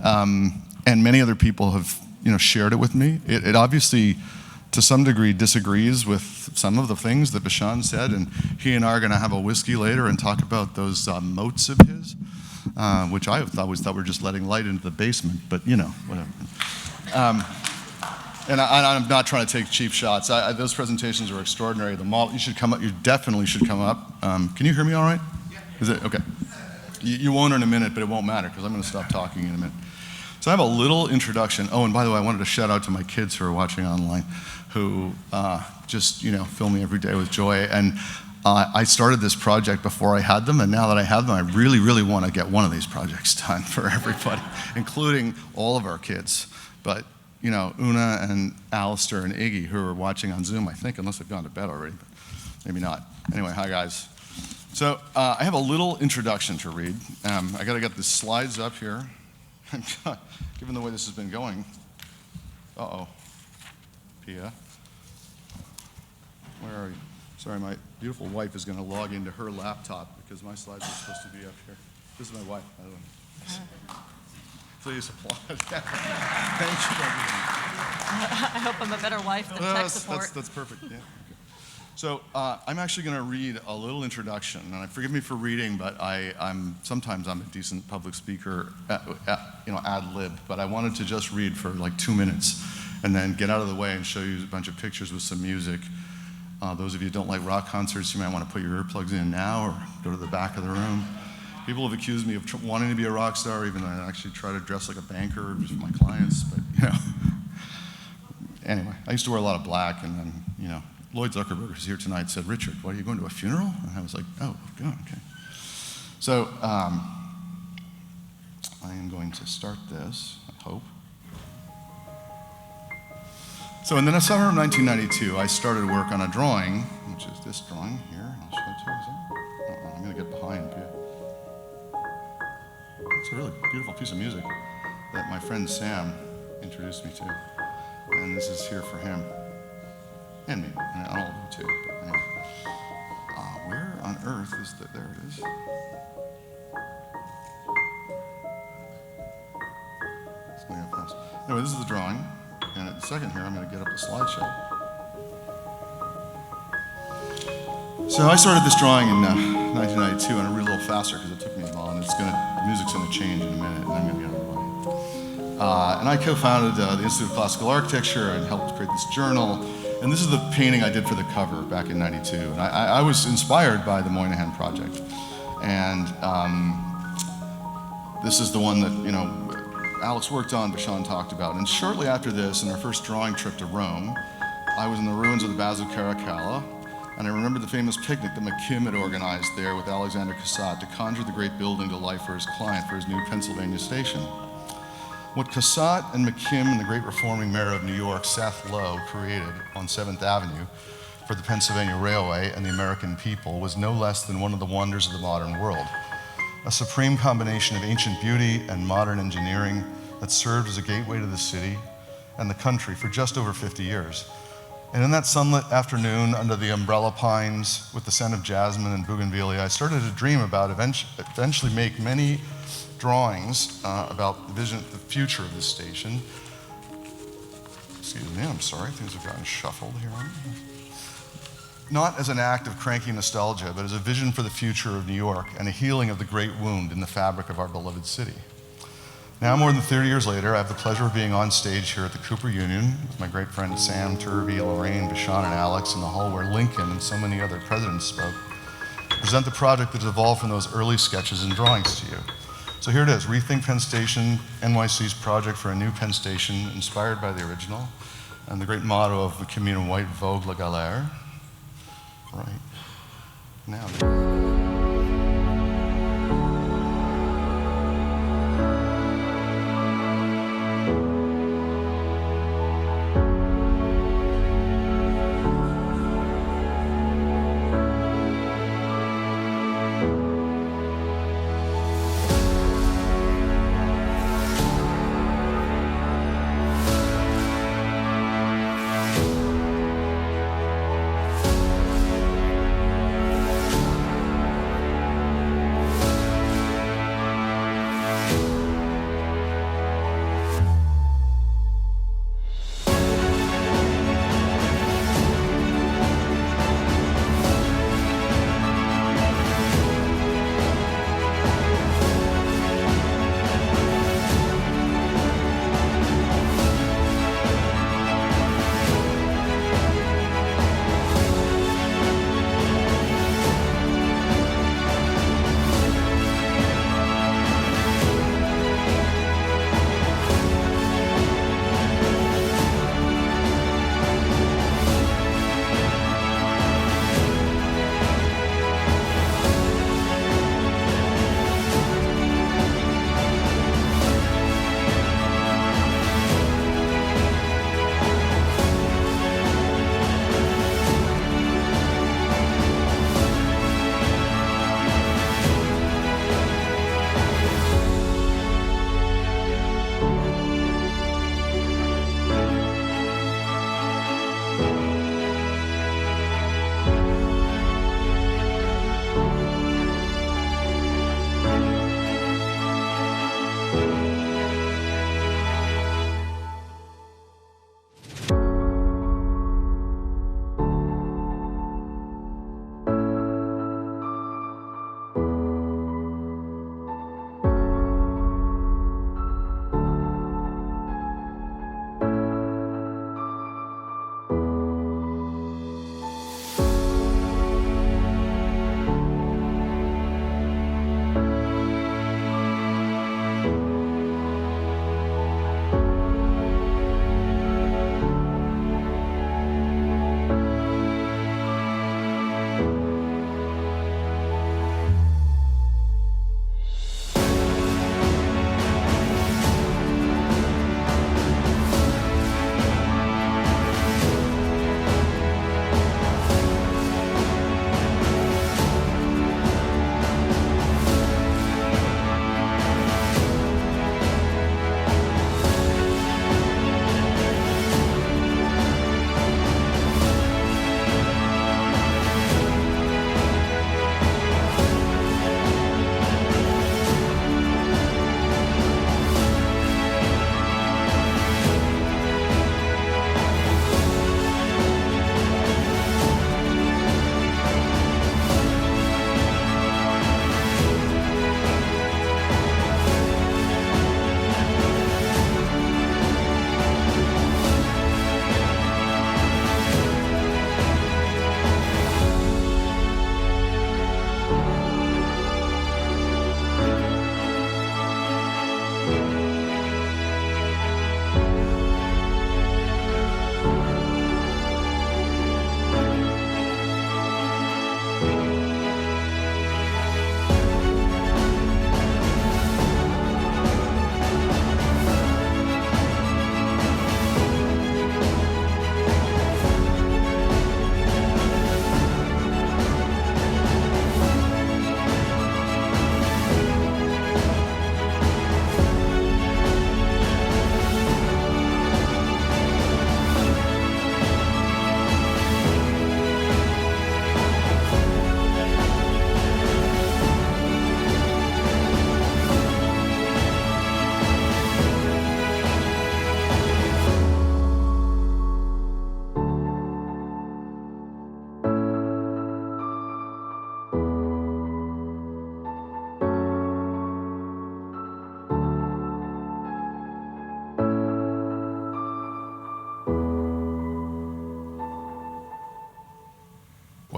And many other people have, shared it with me. It obviously, to some degree, disagrees with some of the things that Vishaan said, and he and I are going to have a whiskey later and talk about those moats of his, which I thought were just letting light into the basement, but whatever. And I'm not trying to take cheap shots. Those presentations are extraordinary. The model, you should come up. You definitely should come up. Can you hear me all right? Yeah. Is it okay? You won't in a minute, but it won't matter because I'm going to stop talking in a minute. So I have a little introduction. Oh, and by the way, I wanted to shout out to my kids who are watching online, who just fill me every day with joy. And I started this project before I had them, and now that I have them, I really, really want to get one of these projects done for everybody, including all of our kids. But Una and Alistair and Iggy, who are watching on Zoom, I think, unless they've gone to bed already, but maybe not. Anyway, hi guys. So I have a little introduction to read. I got to get the slides up here. Given the way this has been going. Uh-oh. Pia. Where are you? Sorry, my beautiful wife is going to log into her laptop because my slides are supposed to be up here. This is my wife, by the way. Please applaud. Thank you. I hope I'm a better wife than tech support. That's perfect. Yeah. Okay. So I'm actually going to read a little introduction, and forgive me for reading, but sometimes I'm a decent public speaker, ad lib. But I wanted to just read for like 2 minutes, and then get out of the way and show you a bunch of pictures with some music. Those of you who don't like rock concerts, you might want to put your earplugs in now or go to the back of the room. People have accused me of wanting to be a rock star, even though I actually try to dress like a banker for my clients. But anyway, I used to wear a lot of black, and then Lloyd Zuckerberg is here tonight. Said, "Richard, what, are you going to a funeral?" And I was like, "Oh, okay." So I am going to start this. I hope. So in the summer of 1992, I started work on a drawing, which is this drawing here. I'll show it to you. I'm going to get behind you. It's a really beautiful piece of music that my friend Sam introduced me to. And this is here for him. And me. And all of you too. But anyway. Where on earth is that? There it is. It's going up fast. Anyway, this is the drawing. And in a second here, I'm going to get up the slideshow. So I started this drawing in 1992, and I read a little faster because it took me a while, and the music's going to change in a minute, and I'm going to get out of the way. And I co-founded the Institute of Classical Architecture and helped create this journal. And this is the painting I did for the cover back in '92. And I was inspired by the Moynihan Project. And this is the one that, Alex worked on, Vishaan talked about. And shortly after this, in our first drawing trip to Rome, I was in the ruins of the Baths of Caracalla, and I remember the famous picnic that McKim had organized there with Alexander Cassatt to conjure the great building to life for his client for his new Pennsylvania station. What Cassatt and McKim and the great reforming mayor of New York, Seth Low, created on 7th Avenue for the Pennsylvania Railway and the American people was no less than one of the wonders of the modern world. A supreme combination of ancient beauty and modern engineering that served as a gateway to the city and the country for just over 50 years. And in that sunlit afternoon under the umbrella pines with the scent of jasmine and bougainvillea, I started to dream about eventually make many drawings about the future of this station. Excuse me, I'm sorry, things have gotten shuffled here. Not as an act of cranky nostalgia, but as a vision for the future of New York and a healing of the great wound in the fabric of our beloved city. Now, more than 30 years later, I have the pleasure of being on stage here at the Cooper Union with my great friends Sam, Turvey, Lorraine, Vishaan, and Alex in the hall where Lincoln and so many other presidents spoke, to present the project that evolved from those early sketches and drawings to you. So here it is, Rethink Penn Station, NYC's project for a new Penn Station inspired by the original, and the great motto of the Community White, Vogue la galère. Right. Now.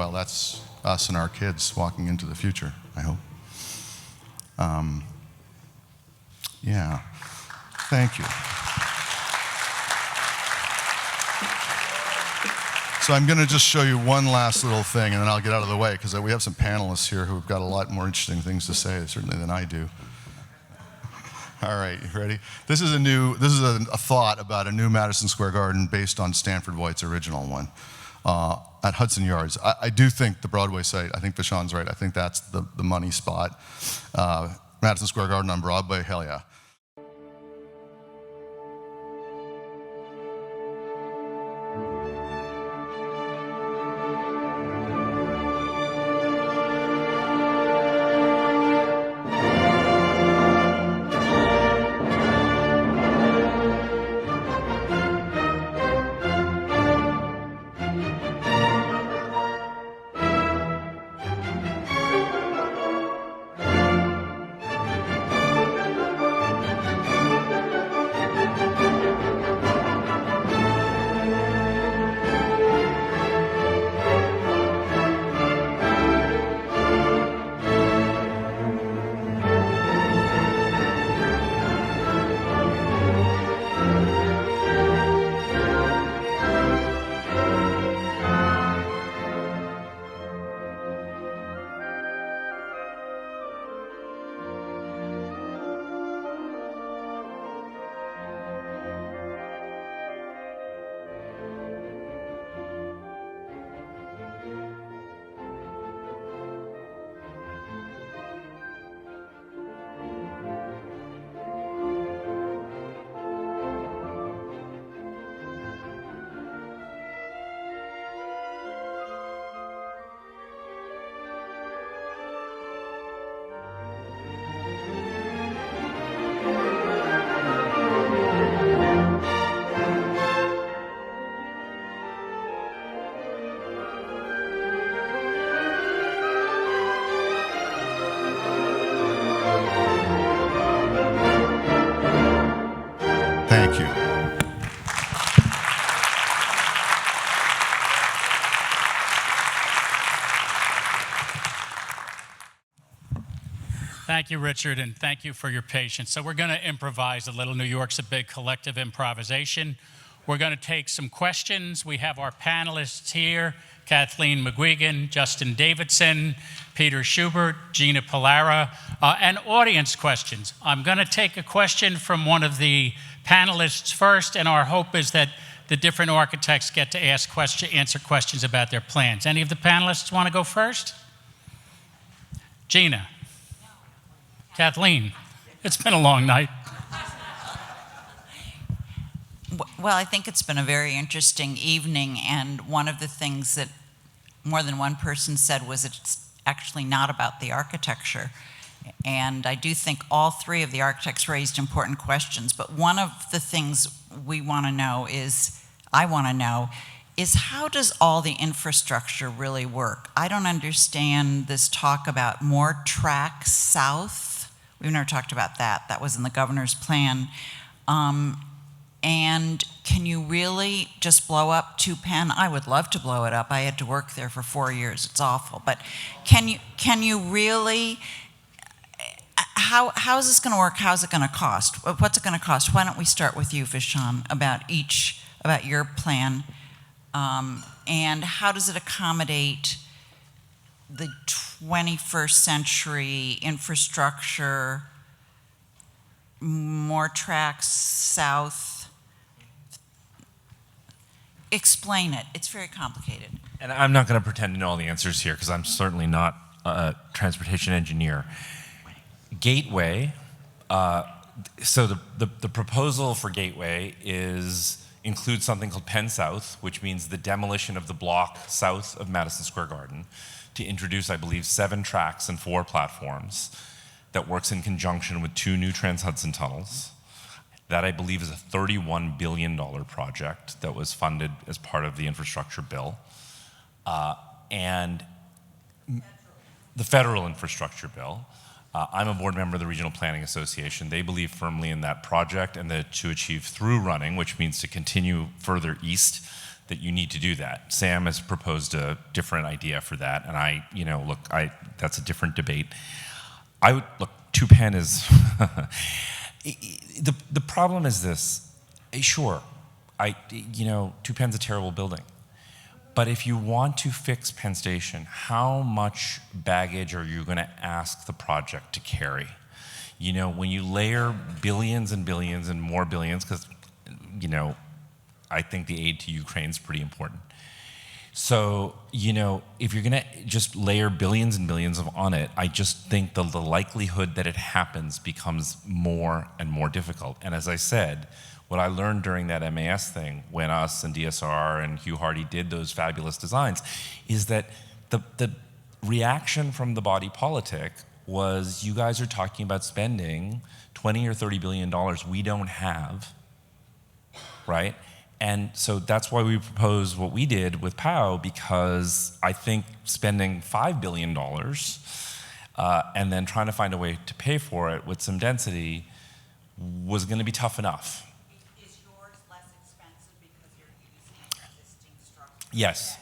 well, that's us and our kids walking into the future, I hope. Yeah, thank you. So I'm going to just show you one last little thing, and then I'll get out of the way, because we have some panelists here who've got a lot more interesting things to say, certainly than I do. All right, you ready? This is a thought about a new Madison Square Garden based on Stanford White's original one at Hudson Yards. I do think the Broadway site, I think Vishaan's right, I think that's the money spot. Madison Square Garden on Broadway, hell yeah. Thank you. Thank you, Richard, and thank you for your patience. So we're going to improvise a little. New York's a big collective improvisation. We're going to take some questions. We have our panelists here, Kathleen McGuigan, Justin Davidson, Peter Schubert, Gina Pallara, and audience questions. I'm going to take a question from one of the panelists first, and our hope is that the different architects get to answer questions about their plans. Any of the panelists want to go first? Gina. Kathleen. It's been a long night. Well, I think it's been a very interesting evening, and one of the things that more than one person said was it's actually not about the architecture. And I do think all three of the architects raised important questions, but one of the things I want to know is how does all the infrastructure really work? I don't understand this talk about more tracks south. We've never talked about that. That was in the governor's plan. And can you really just blow up 2 Penn? I would love to blow it up. I had to work there for 4 years. It's awful. But can you really, how is this going to work? How's it going to cost? What's it going to cost? Why don't we start with you, Vishaan, about your plan, and how does it accommodate the 21st century infrastructure, more tracks south? Explain it. It's very complicated. And I'm not going to pretend to know all the answers here because I'm certainly not a transportation engineer. Gateway, so the proposal for Gateway includes something called Penn South, which means the demolition of the block south of Madison Square Garden to introduce, I believe, 7 tracks and 4 platforms that works in conjunction with 2 new Trans-Hudson tunnels. That, I believe, is a $31 billion project that was funded as part of the infrastructure bill. And the federal infrastructure bill. I'm a board member of the Regional Planning Association. They believe firmly in that project and to achieve through running, which means to continue further east that you need to do that. Sam has proposed a different idea for that, and that's a different debate. Look, 2 Penn is, the problem is this, sure, 2 Penn's a terrible building, but if you want to fix Penn Station, how much baggage are you gonna ask the project to carry? When you layer billions and billions and more billions, because, I think the aid to Ukraine is pretty important. So, if you're gonna just layer billions and billions on it, I just think the likelihood that it happens becomes more and more difficult. And as I said, what I learned during that MAS thing, when us and DSR and Hugh Hardy did those fabulous designs, is that the reaction from the body politic was, you guys are talking about spending $20 or $30 billion we don't have, right? And so that's why we proposed what we did with POW, because I think spending $5 billion and then trying to find a way to pay for it with some density was going to be tough enough. Is yours less expensive because you're using existing structure? Yes.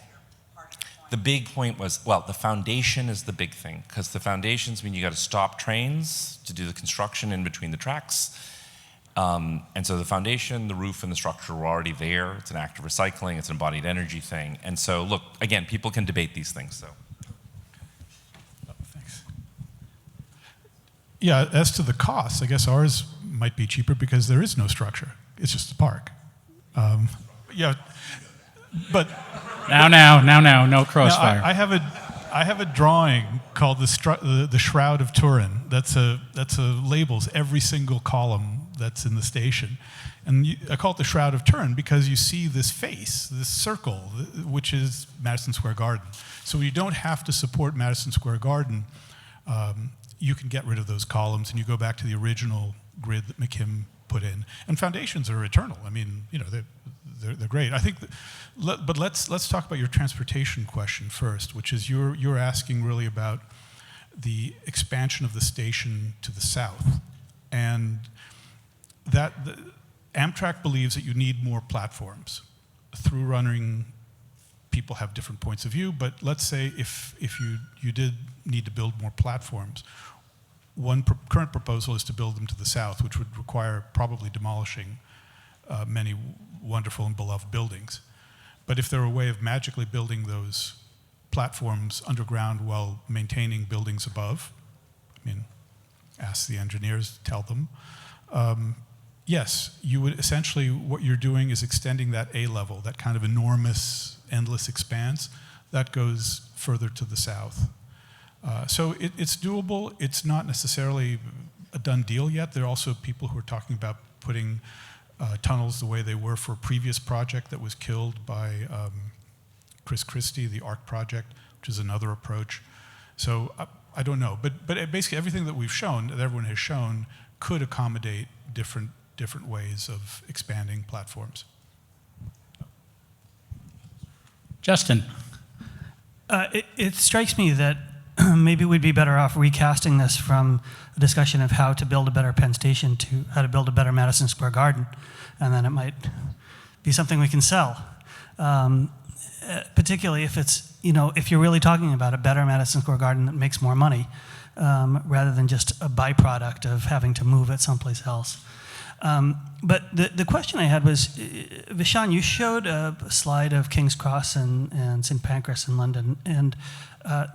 The big point was, well, the foundation is the big thing, because the foundations mean you got to stop trains to do the construction in between the tracks. And so the foundation, the roof, and the structure were already there. It's an act of recycling. It's an embodied energy thing. And so, look, again, people can debate these things. So. Oh, thanks. Yeah, as to the costs, I guess ours might be cheaper because there is no structure. It's just a park. Yeah, but Now, no crossfire. I have a drawing called the Shroud of Turin. That's labels every single column that's in the station, and I call it the Shroud of Turin because you see this face, this circle, which is Madison Square Garden. So you don't have to support Madison Square Garden. You can get rid of those columns, and you go back to the original grid that McKim put in. And foundations are eternal. I mean, they're great. I think, but let's talk about your transportation question first, which is you're asking really about the expansion of the station to the south, and that Amtrak believes that you need more platforms. Through running, people have different points of view, but let's say if you did need to build more platforms, one current proposal is to build them to the south, which would require probably demolishing many wonderful and beloved buildings. But if there were a way of magically building those platforms underground while maintaining buildings above, I mean, ask the engineers, tell them, yes, you would essentially, what you're doing is extending that A level, that kind of enormous, endless expanse, that goes further to the south. So it's doable. It's not necessarily a done deal yet. There are also people who are talking about putting tunnels the way they were for a previous project that was killed by Chris Christie, the ARC project, which is another approach. So I don't know. But basically everything that we've shown, that everyone has shown, could accommodate different ways of expanding platforms. Justin. It strikes me that maybe we'd be better off recasting this from a discussion of how to build a better Penn Station to how to build a better Madison Square Garden, and then it might be something we can sell. Particularly if it's, if you're really talking about a better Madison Square Garden that makes more money, rather than just a byproduct of having to move it someplace else. But the question I had was, Vishaan, you showed a slide of King's Cross and St. Pancras in London, and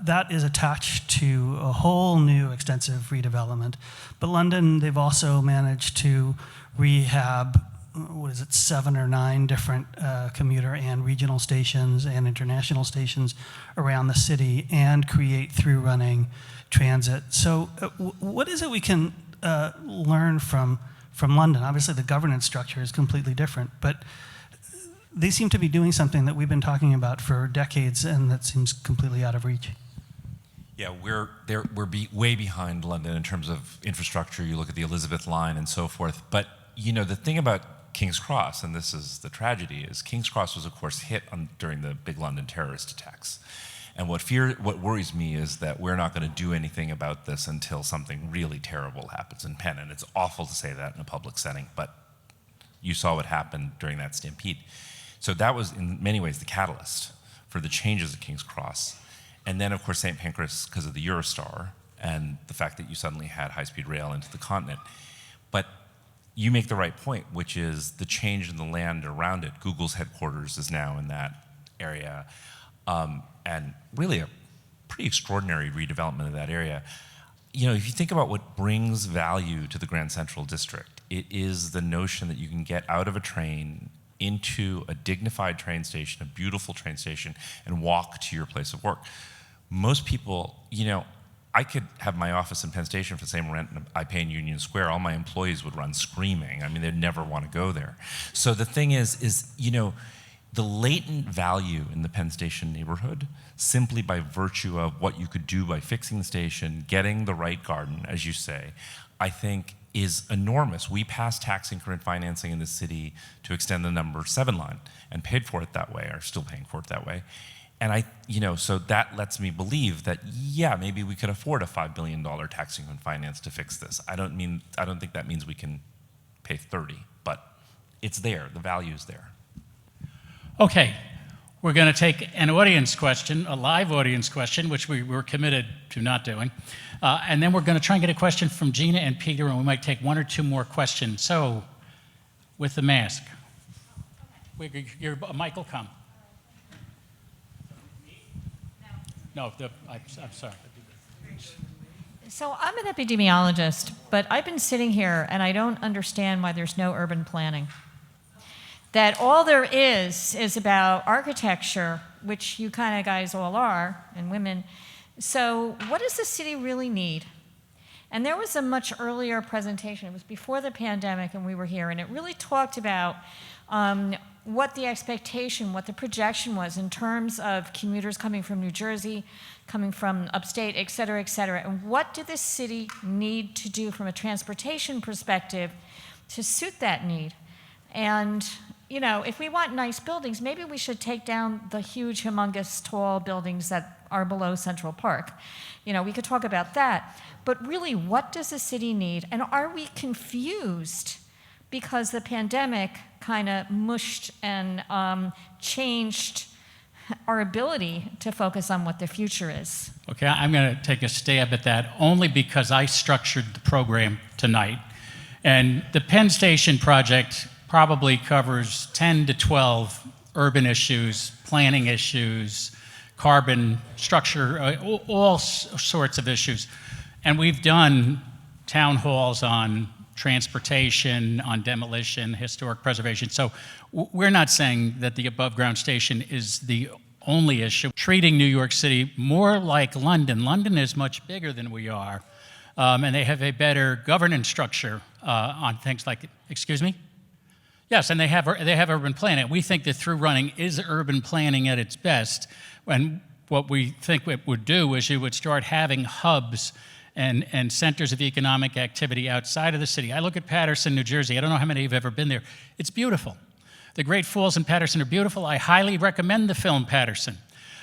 that is attached to a whole new extensive redevelopment. But London, they've also managed to rehab, 7 or 9 different commuter and regional stations and international stations around the city and create through-running transit. So what is it we can learn from London? Obviously, the governance structure is completely different, but they seem to be doing something that we've been talking about for decades, and that seems completely out of reach. Yeah, we're way behind London in terms of infrastructure. You look at the Elizabeth Line and so forth. But the thing about King's Cross, and this is the tragedy, is King's Cross was, of course, hit during the big London terrorist attacks. And what worries me is that we're not going to do anything about this until something really terrible happens in Penn. And it's awful to say that in a public setting, but you saw what happened during that stampede. So that was in many ways the catalyst for the changes at King's Cross. And then of course St. Pancras because of the Eurostar and the fact that you suddenly had high-speed rail into the continent. But you make the right point, which is the change in the land around it. Google's headquarters is now in that area, and really a pretty extraordinary redevelopment of that area. You know, if you think about what brings value to the Grand Central District, it is the notion that you can get out of a train into a dignified train station, a beautiful train station, and walk to your place of work. Most people, you know, I could have my office in Penn Station for the same rent I pay in Union Square. All my employees would run screaming. I mean, they'd never want to go there. So the thing is, you know, the latent value in the Penn Station neighborhood, simply by virtue of what you could do by fixing the station, getting the right garden, as you say, I think is enormous. We passed tax increment financing in the city to extend the number 7 line and paid for it that way, or still paying for it that way. And you know, so that lets me believe that, yeah, maybe we could afford a $5 billion tax increment finance to fix this. I don't think that means we can pay 30, but it's there, the value is there. Okay, we're going to take an audience question, a live audience question, which we were committed to not doing. And then we're going to try and get a question from Gina and Peter, and we might take 1 or 2 more questions. So, with the mask. Your mic will come. No, I'm sorry. So I'm an epidemiologist, but I've been sitting here and I don't understand why there's no urban planning. That all there is about architecture, which you kind of guys all are, and women. So what does the city really need? And there was a much earlier presentation, it was before the pandemic and we were here, and it really talked about what the expectation, what the projection was in terms of commuters coming from New Jersey, coming from upstate, et cetera, and what did the city need to do from a transportation perspective to suit that need? And, you know, if we want nice buildings, maybe we should take down the huge, humongous, tall buildings that are below Central Park. You know, we could talk about that. But really, what does the city need? And are we confused because the pandemic kind of mushed and changed our ability to focus on what the future is? Okay, I'm going to take a stab at that only because I structured the program tonight. And the Penn Station project probably covers 10 to 12 urban issues, planning issues, carbon structure, all sorts of issues. And we've done town halls on transportation, on demolition, historic preservation. So we're not saying that the above-ground station is the only issue. Treating New York City more like London. London is much bigger than we are, and they have a better governance structure on things like, excuse me? Yes, and they have urban planning. We think that through running is urban planning at its best. And what we think it would do is you would start having hubs and centers of economic activity outside of the city. I look at Paterson, New Jersey. I don't know how many of you have ever been there. It's beautiful. The Great Falls in Paterson are beautiful. I highly recommend the film Paterson.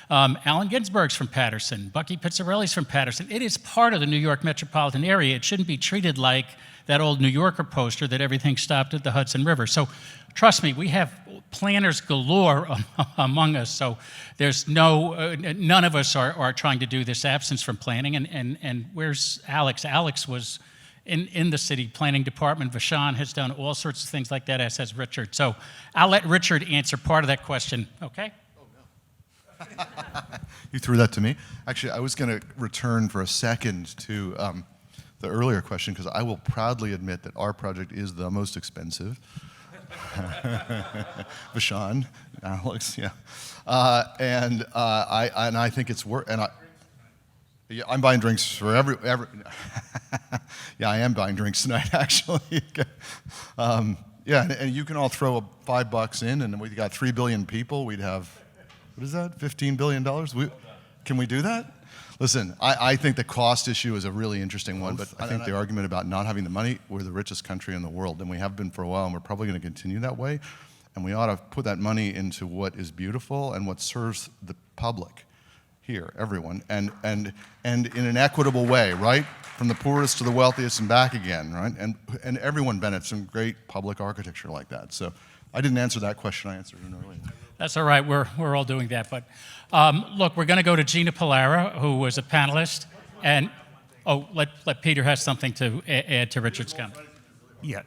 Allen Ginsberg's from Paterson. Bucky Pizzarelli's from Paterson. It is part of the New York metropolitan area. It shouldn't be treated like that old New Yorker poster that everything stopped at the Hudson River. So trust me, we have planners galore among us. So there's none of us are trying to do this absence from planning. And where's Alex? Alex was in the city planning department. Vishaan has done all sorts of things like that, as has Richard. So I'll let Richard answer part of that question, okay? Oh, no. You threw that to me? Actually, I was going to return for a second to the earlier question, because I will proudly admit that our project is the most expensive. Vishaan, Alex, yeah. And I think it's worth, yeah, I'm buying drinks for every yeah, I am buying drinks tonight, actually. Yeah, and you can all throw $5 in, and we've got 3 billion people. We'd have, what is that, $15 billion? Can we do that? Listen, I think the cost issue is a really interesting one, but I think the argument about not having the money, we're the richest country in the world, and we have been for a while, and we're probably going to continue that way, and we ought to put that money into what is beautiful and what serves the public here, everyone, and in an equitable way, right? From the poorest to the wealthiest and back again, right? And everyone benefits from great public architecture like that. So I didn't answer that question, I answered it earlier. That's all right, we're all doing that. But look, we're going to go to Gina Pollara, who was a panelist, and let Peter has something to add to Richard's comment. Yeah,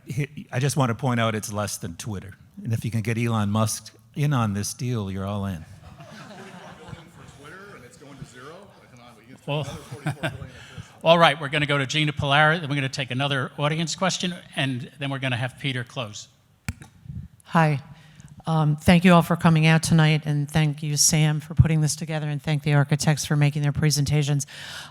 I just want to point out it's less than Twitter. And if you can get Elon Musk in on this deal, you're all in. Well, all right, we're going to go to Gina Pollara, then we're going to take another audience question, and then we're going to have Peter close. Hi. Thank you all for coming out tonight, and thank you, Sam, for putting this together, and thank the architects for making their presentations.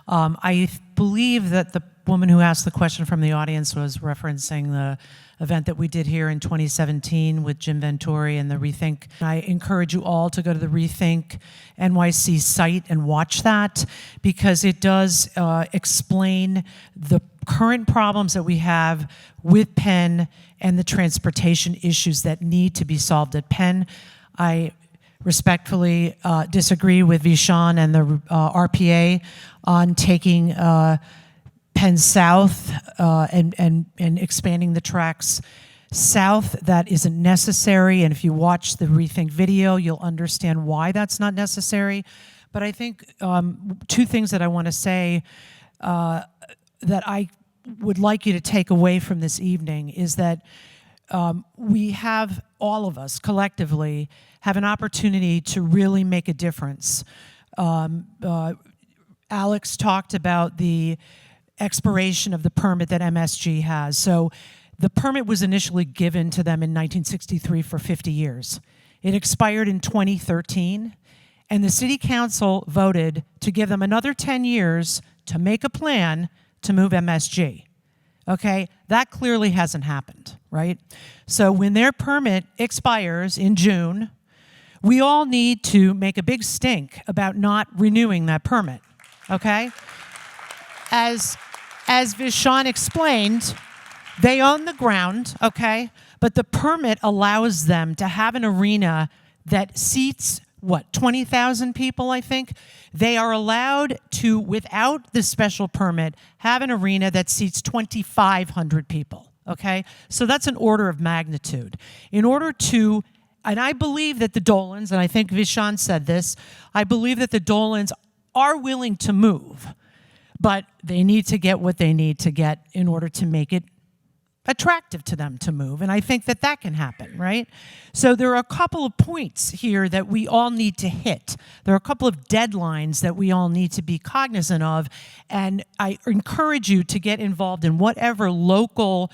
I believe that the woman who asked the question from the audience was referencing the event that we did here in 2017 with Jim Venturi and the Rethink. I encourage you all to go to the ReThinkNYC site and watch that, because it does explain the current problems that we have with Penn and the transportation issues that need to be solved at Penn. I respectfully disagree with Vishaan and the RPA on taking Penn South and expanding the tracks south. That isn't necessary, and if you watch the Rethink video, you'll understand why that's not necessary. But I think two things that I want to say that I would like you to take away from this evening is that we have, all of us collectively, have an opportunity to really make a difference. Alex talked about the expiration of the permit that MSG has. So the permit was initially given to them in 1963 for 50 years. It expired in 2013, and the city council voted to give them another 10 years to make a plan to move MSG. Okay, that clearly hasn't happened, right? So when their permit expires in June, we all need to make a big stink about not renewing that permit, okay? As Vishaan explained, they own the ground, okay? But the permit allows them to have an arena that seats, 20,000 people, I think? They are allowed to, without the special permit, have an arena that seats 2,500 people, okay? So that's an order of magnitude. In order to, and I believe that the Dolans, and I think Vishaan said this, I believe that the Dolans are willing to move, but they need to get what they need to get in order to make it attractive to them to move, and I think that that can happen, right? So there are a couple of points here that we all need to hit. There are a couple of deadlines that we all need to be cognizant of, and I encourage you to get involved in whatever local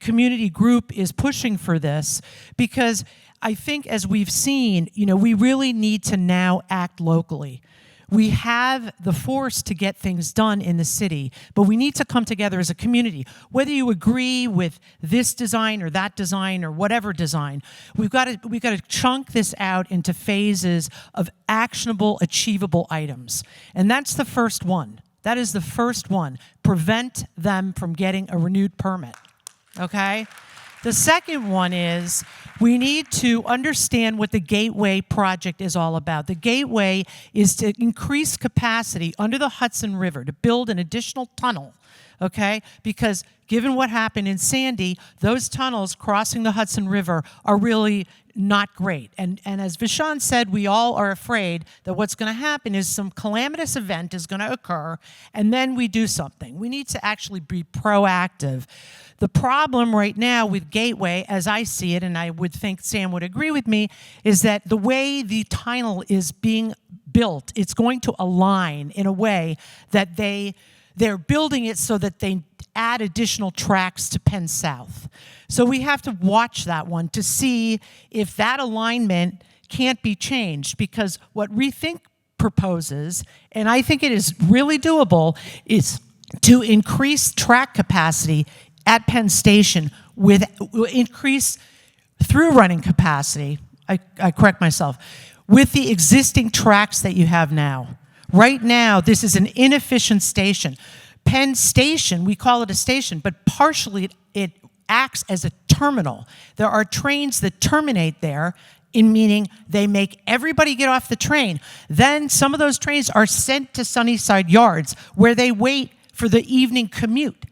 community group is pushing for this, because I think, as we've seen, we really need to now act locally. We have the force to get things done in the city, but we need to come together as a community. Whether you agree with this design or that design or whatever design, we've got to chunk this out into phases of actionable, achievable items. And that's the first one. That is the first one. Prevent them from getting a renewed permit, okay? The second one is we need to understand what the Gateway project is all about. The Gateway is to increase capacity under the Hudson River, to build an additional tunnel, okay? Because given what happened in Sandy, those tunnels crossing the Hudson River are really not great. And as Vishaan said, we all are afraid that what's going to happen is some calamitous event is going to occur, and then we do something. We need to actually be proactive. The problem right now with Gateway, as I see it, and I would think Sam would agree with me, is that the way the tunnel is being built, it's going to align in a way that they're building it so that they add additional tracks to Penn South. So we have to watch that one to see if that alignment can't be changed, because what Rethink proposes, and I think it is really doable, is to increase track capacity at Penn Station with increase through running capacity, I correct myself, with the existing tracks that you have now. Right now, this is an inefficient station. Penn Station, we call it a station, but partially it acts as a terminal. There are trains that terminate there in meaning they make everybody get off the train. Then some of those trains are sent to Sunnyside Yards where they wait for the evening commute.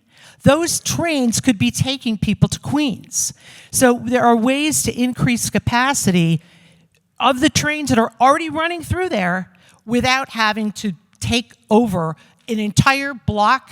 Those trains could be taking people to Queens. So there are ways to increase capacity of the trains that are already running through there without having to take over an entire block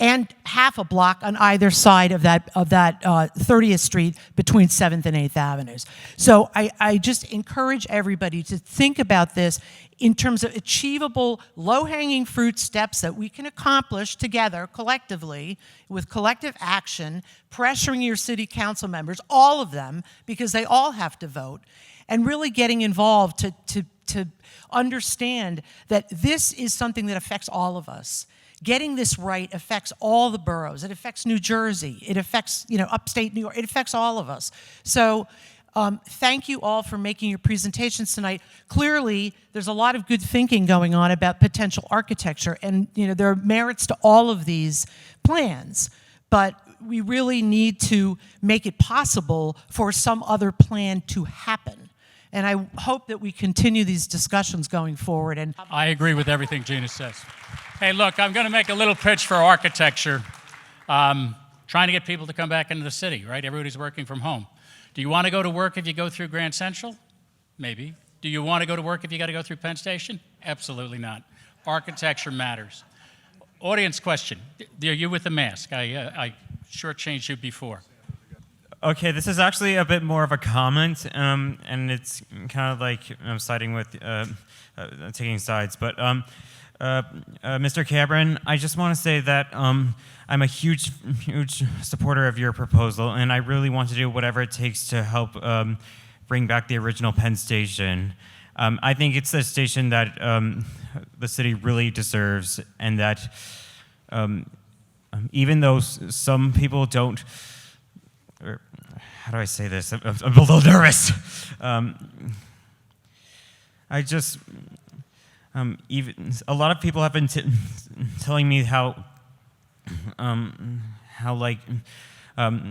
and half a block on either side of that 30th Street between 7th and 8th Avenues. So I just encourage everybody to think about this in terms of achievable, low-hanging fruit steps that we can accomplish together, collectively, with collective action, pressuring your city council members, all of them, because they all have to vote, and really getting involved to understand that this is something that affects all of us. Getting this right affects all the boroughs. It affects New Jersey. It affects, upstate New York. It affects all of us. So thank you all for making your presentations tonight. Clearly, there's a lot of good thinking going on about potential architecture, and there are merits to all of these plans. But we really need to make it possible for some other plan to happen. And I hope that we continue these discussions going forward. And I agree with everything Gina says. Hey, look, I'm going to make a little pitch for architecture. Trying to get people to come back into the city, right? Everybody's working from home. Do you want to go to work if you go through Grand Central? Maybe. Do you want to go to work if you got to go through Penn Station? Absolutely not. Architecture matters. Audience question. Are you with the mask? I shortchanged you before. Okay, this is actually a bit more of a comment, and it's kind of like I'm siding with taking sides. But Mr. Cameron, I just want to say that I'm a huge supporter of your proposal, and I really want to do whatever it takes to help bring back the original Penn Station. I think it's a station that the city really deserves, and that even though some people don't, or how do I say this? I'm a little nervous. Even a lot of people have been telling me how like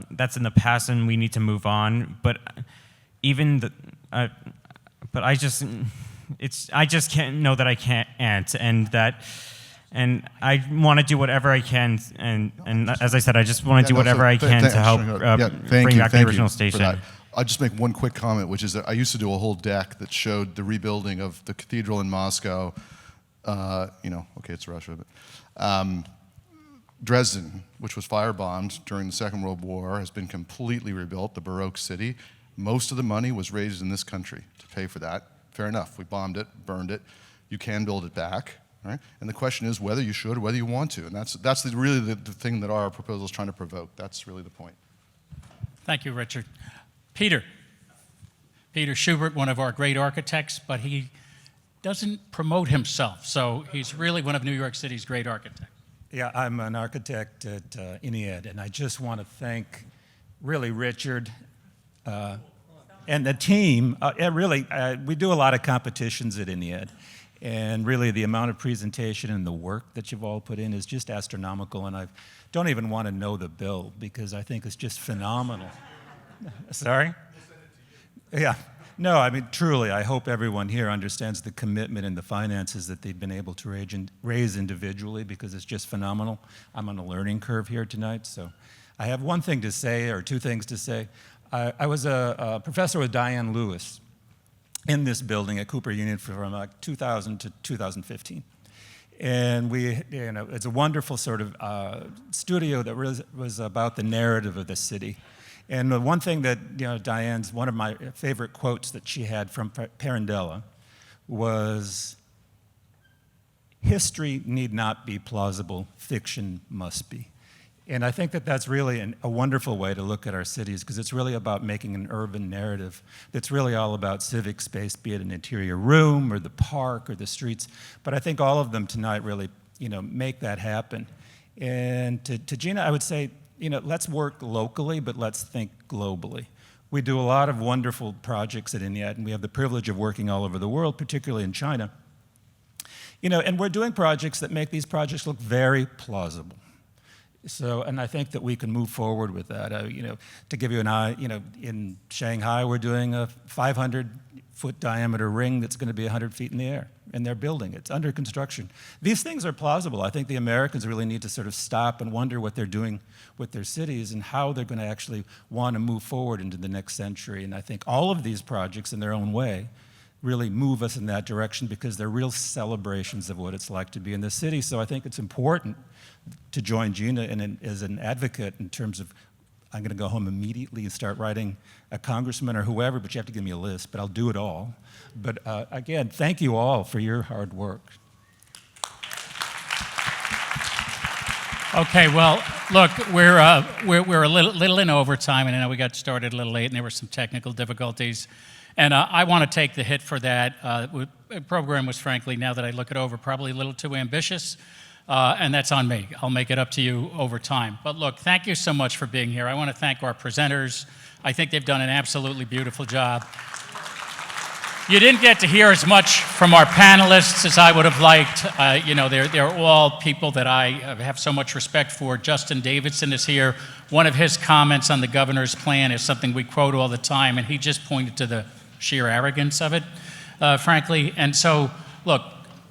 that's in the past and we need to move on. But even but I just can't know that I can't, and I want to do whatever I can, and as I said, I just want to do whatever I can to help bring back the original station. I'll just make one quick comment, which is that I used to do a whole deck that showed the rebuilding of the cathedral in Moscow. Okay, it's Russia, but Dresden, which was firebombed during the Second World War, has been completely rebuilt, the Baroque city. Most of the money was raised in this country to pay for that. Fair enough, we bombed it, burned it. You can build it back, right? And the question is whether you should or whether you want to. And that's really the thing that our proposal is trying to provoke. That's really the point. Thank you, Richard. Peter Schubert, one of our great architects, but he doesn't promote himself, so he's really one of New York City's great architects. Yeah, I'm an architect at INEAD, and I just want to thank really Richard and the team. We do a lot of competitions at INEAD, and really the amount of presentation and the work that you've all put in is just astronomical, and I don't even want to know the bill because I think it's just phenomenal. Sorry? Yeah. No, I mean, truly, I hope everyone here understands the commitment and the finances that they've been able to raise individually because it's just phenomenal. I'm on a learning curve here tonight, so I have one thing to say, or two things to say. I was a professor with Diane Lewis in this building at Cooper Union from 2000 to 2015. And it's a wonderful sort of studio that was about the narrative of the city. And the one thing that, Diane's, one of my favorite quotes that she had from Parandella was, history need not be plausible, fiction must be. And I think that that's really a wonderful way to look at our cities because it's really about making an urban narrative that's really all about civic space, be it an interior room or the park or the streets. But I think all of them tonight really, make that happen. And to Gina, I would say, let's work locally, but let's think globally. We do a lot of wonderful projects at INEAD, and we have the privilege of working all over the world, particularly in China. And we're doing projects that make these projects look very plausible. So, and I think that we can move forward with that. You know, to give you an eye, you know, in Shanghai, we're doing a 500-foot diameter ring that's going to be 100 feet in the air, and they're building it. It's under construction. These things are plausible. I think the Americans really need to sort of stop and wonder what they're doing with their cities and how they're going to actually want to move forward into the next century. And I think all of these projects, in their own way, really move us in that direction because they're real celebrations of what it's like to be in the city. So I think it's important to join Gina as an advocate in terms of, I'm going to go home immediately and start writing a congressman or whoever, but you have to give me a list, but I'll do it all. But again, thank you all for your hard work. Okay, well, look, we're a little in overtime, and I know we got started a little late, and there were some technical difficulties. And I want to take the hit for that. The program was, frankly, now that I look it over, probably a little too ambitious, and that's on me. I'll make it up to you over time. But look, thank you so much for being here. I want to thank our presenters. I think they've done an absolutely beautiful job. You didn't get to hear as much from our panelists as I would have liked. You know, they're all people that I have so much respect for. Justin Davidson is here. One of his comments on the governor's plan is something we quote all the time, and he just pointed to the sheer arrogance of it, frankly. And so, look,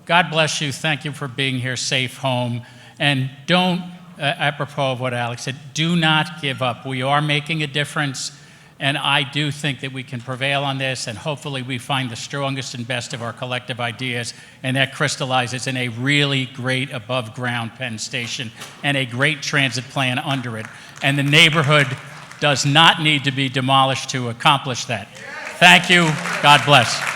God bless you. Thank you for being here, safe home. And don't, apropos of what Alex said, do not give up. We are making a difference, and I do think that we can prevail on this, and hopefully we find the strongest and best of our collective ideas, and that crystallizes in a really great above-ground Penn Station and a great transit plan under it. And the neighborhood does not need to be demolished to accomplish that. Thank you. God bless.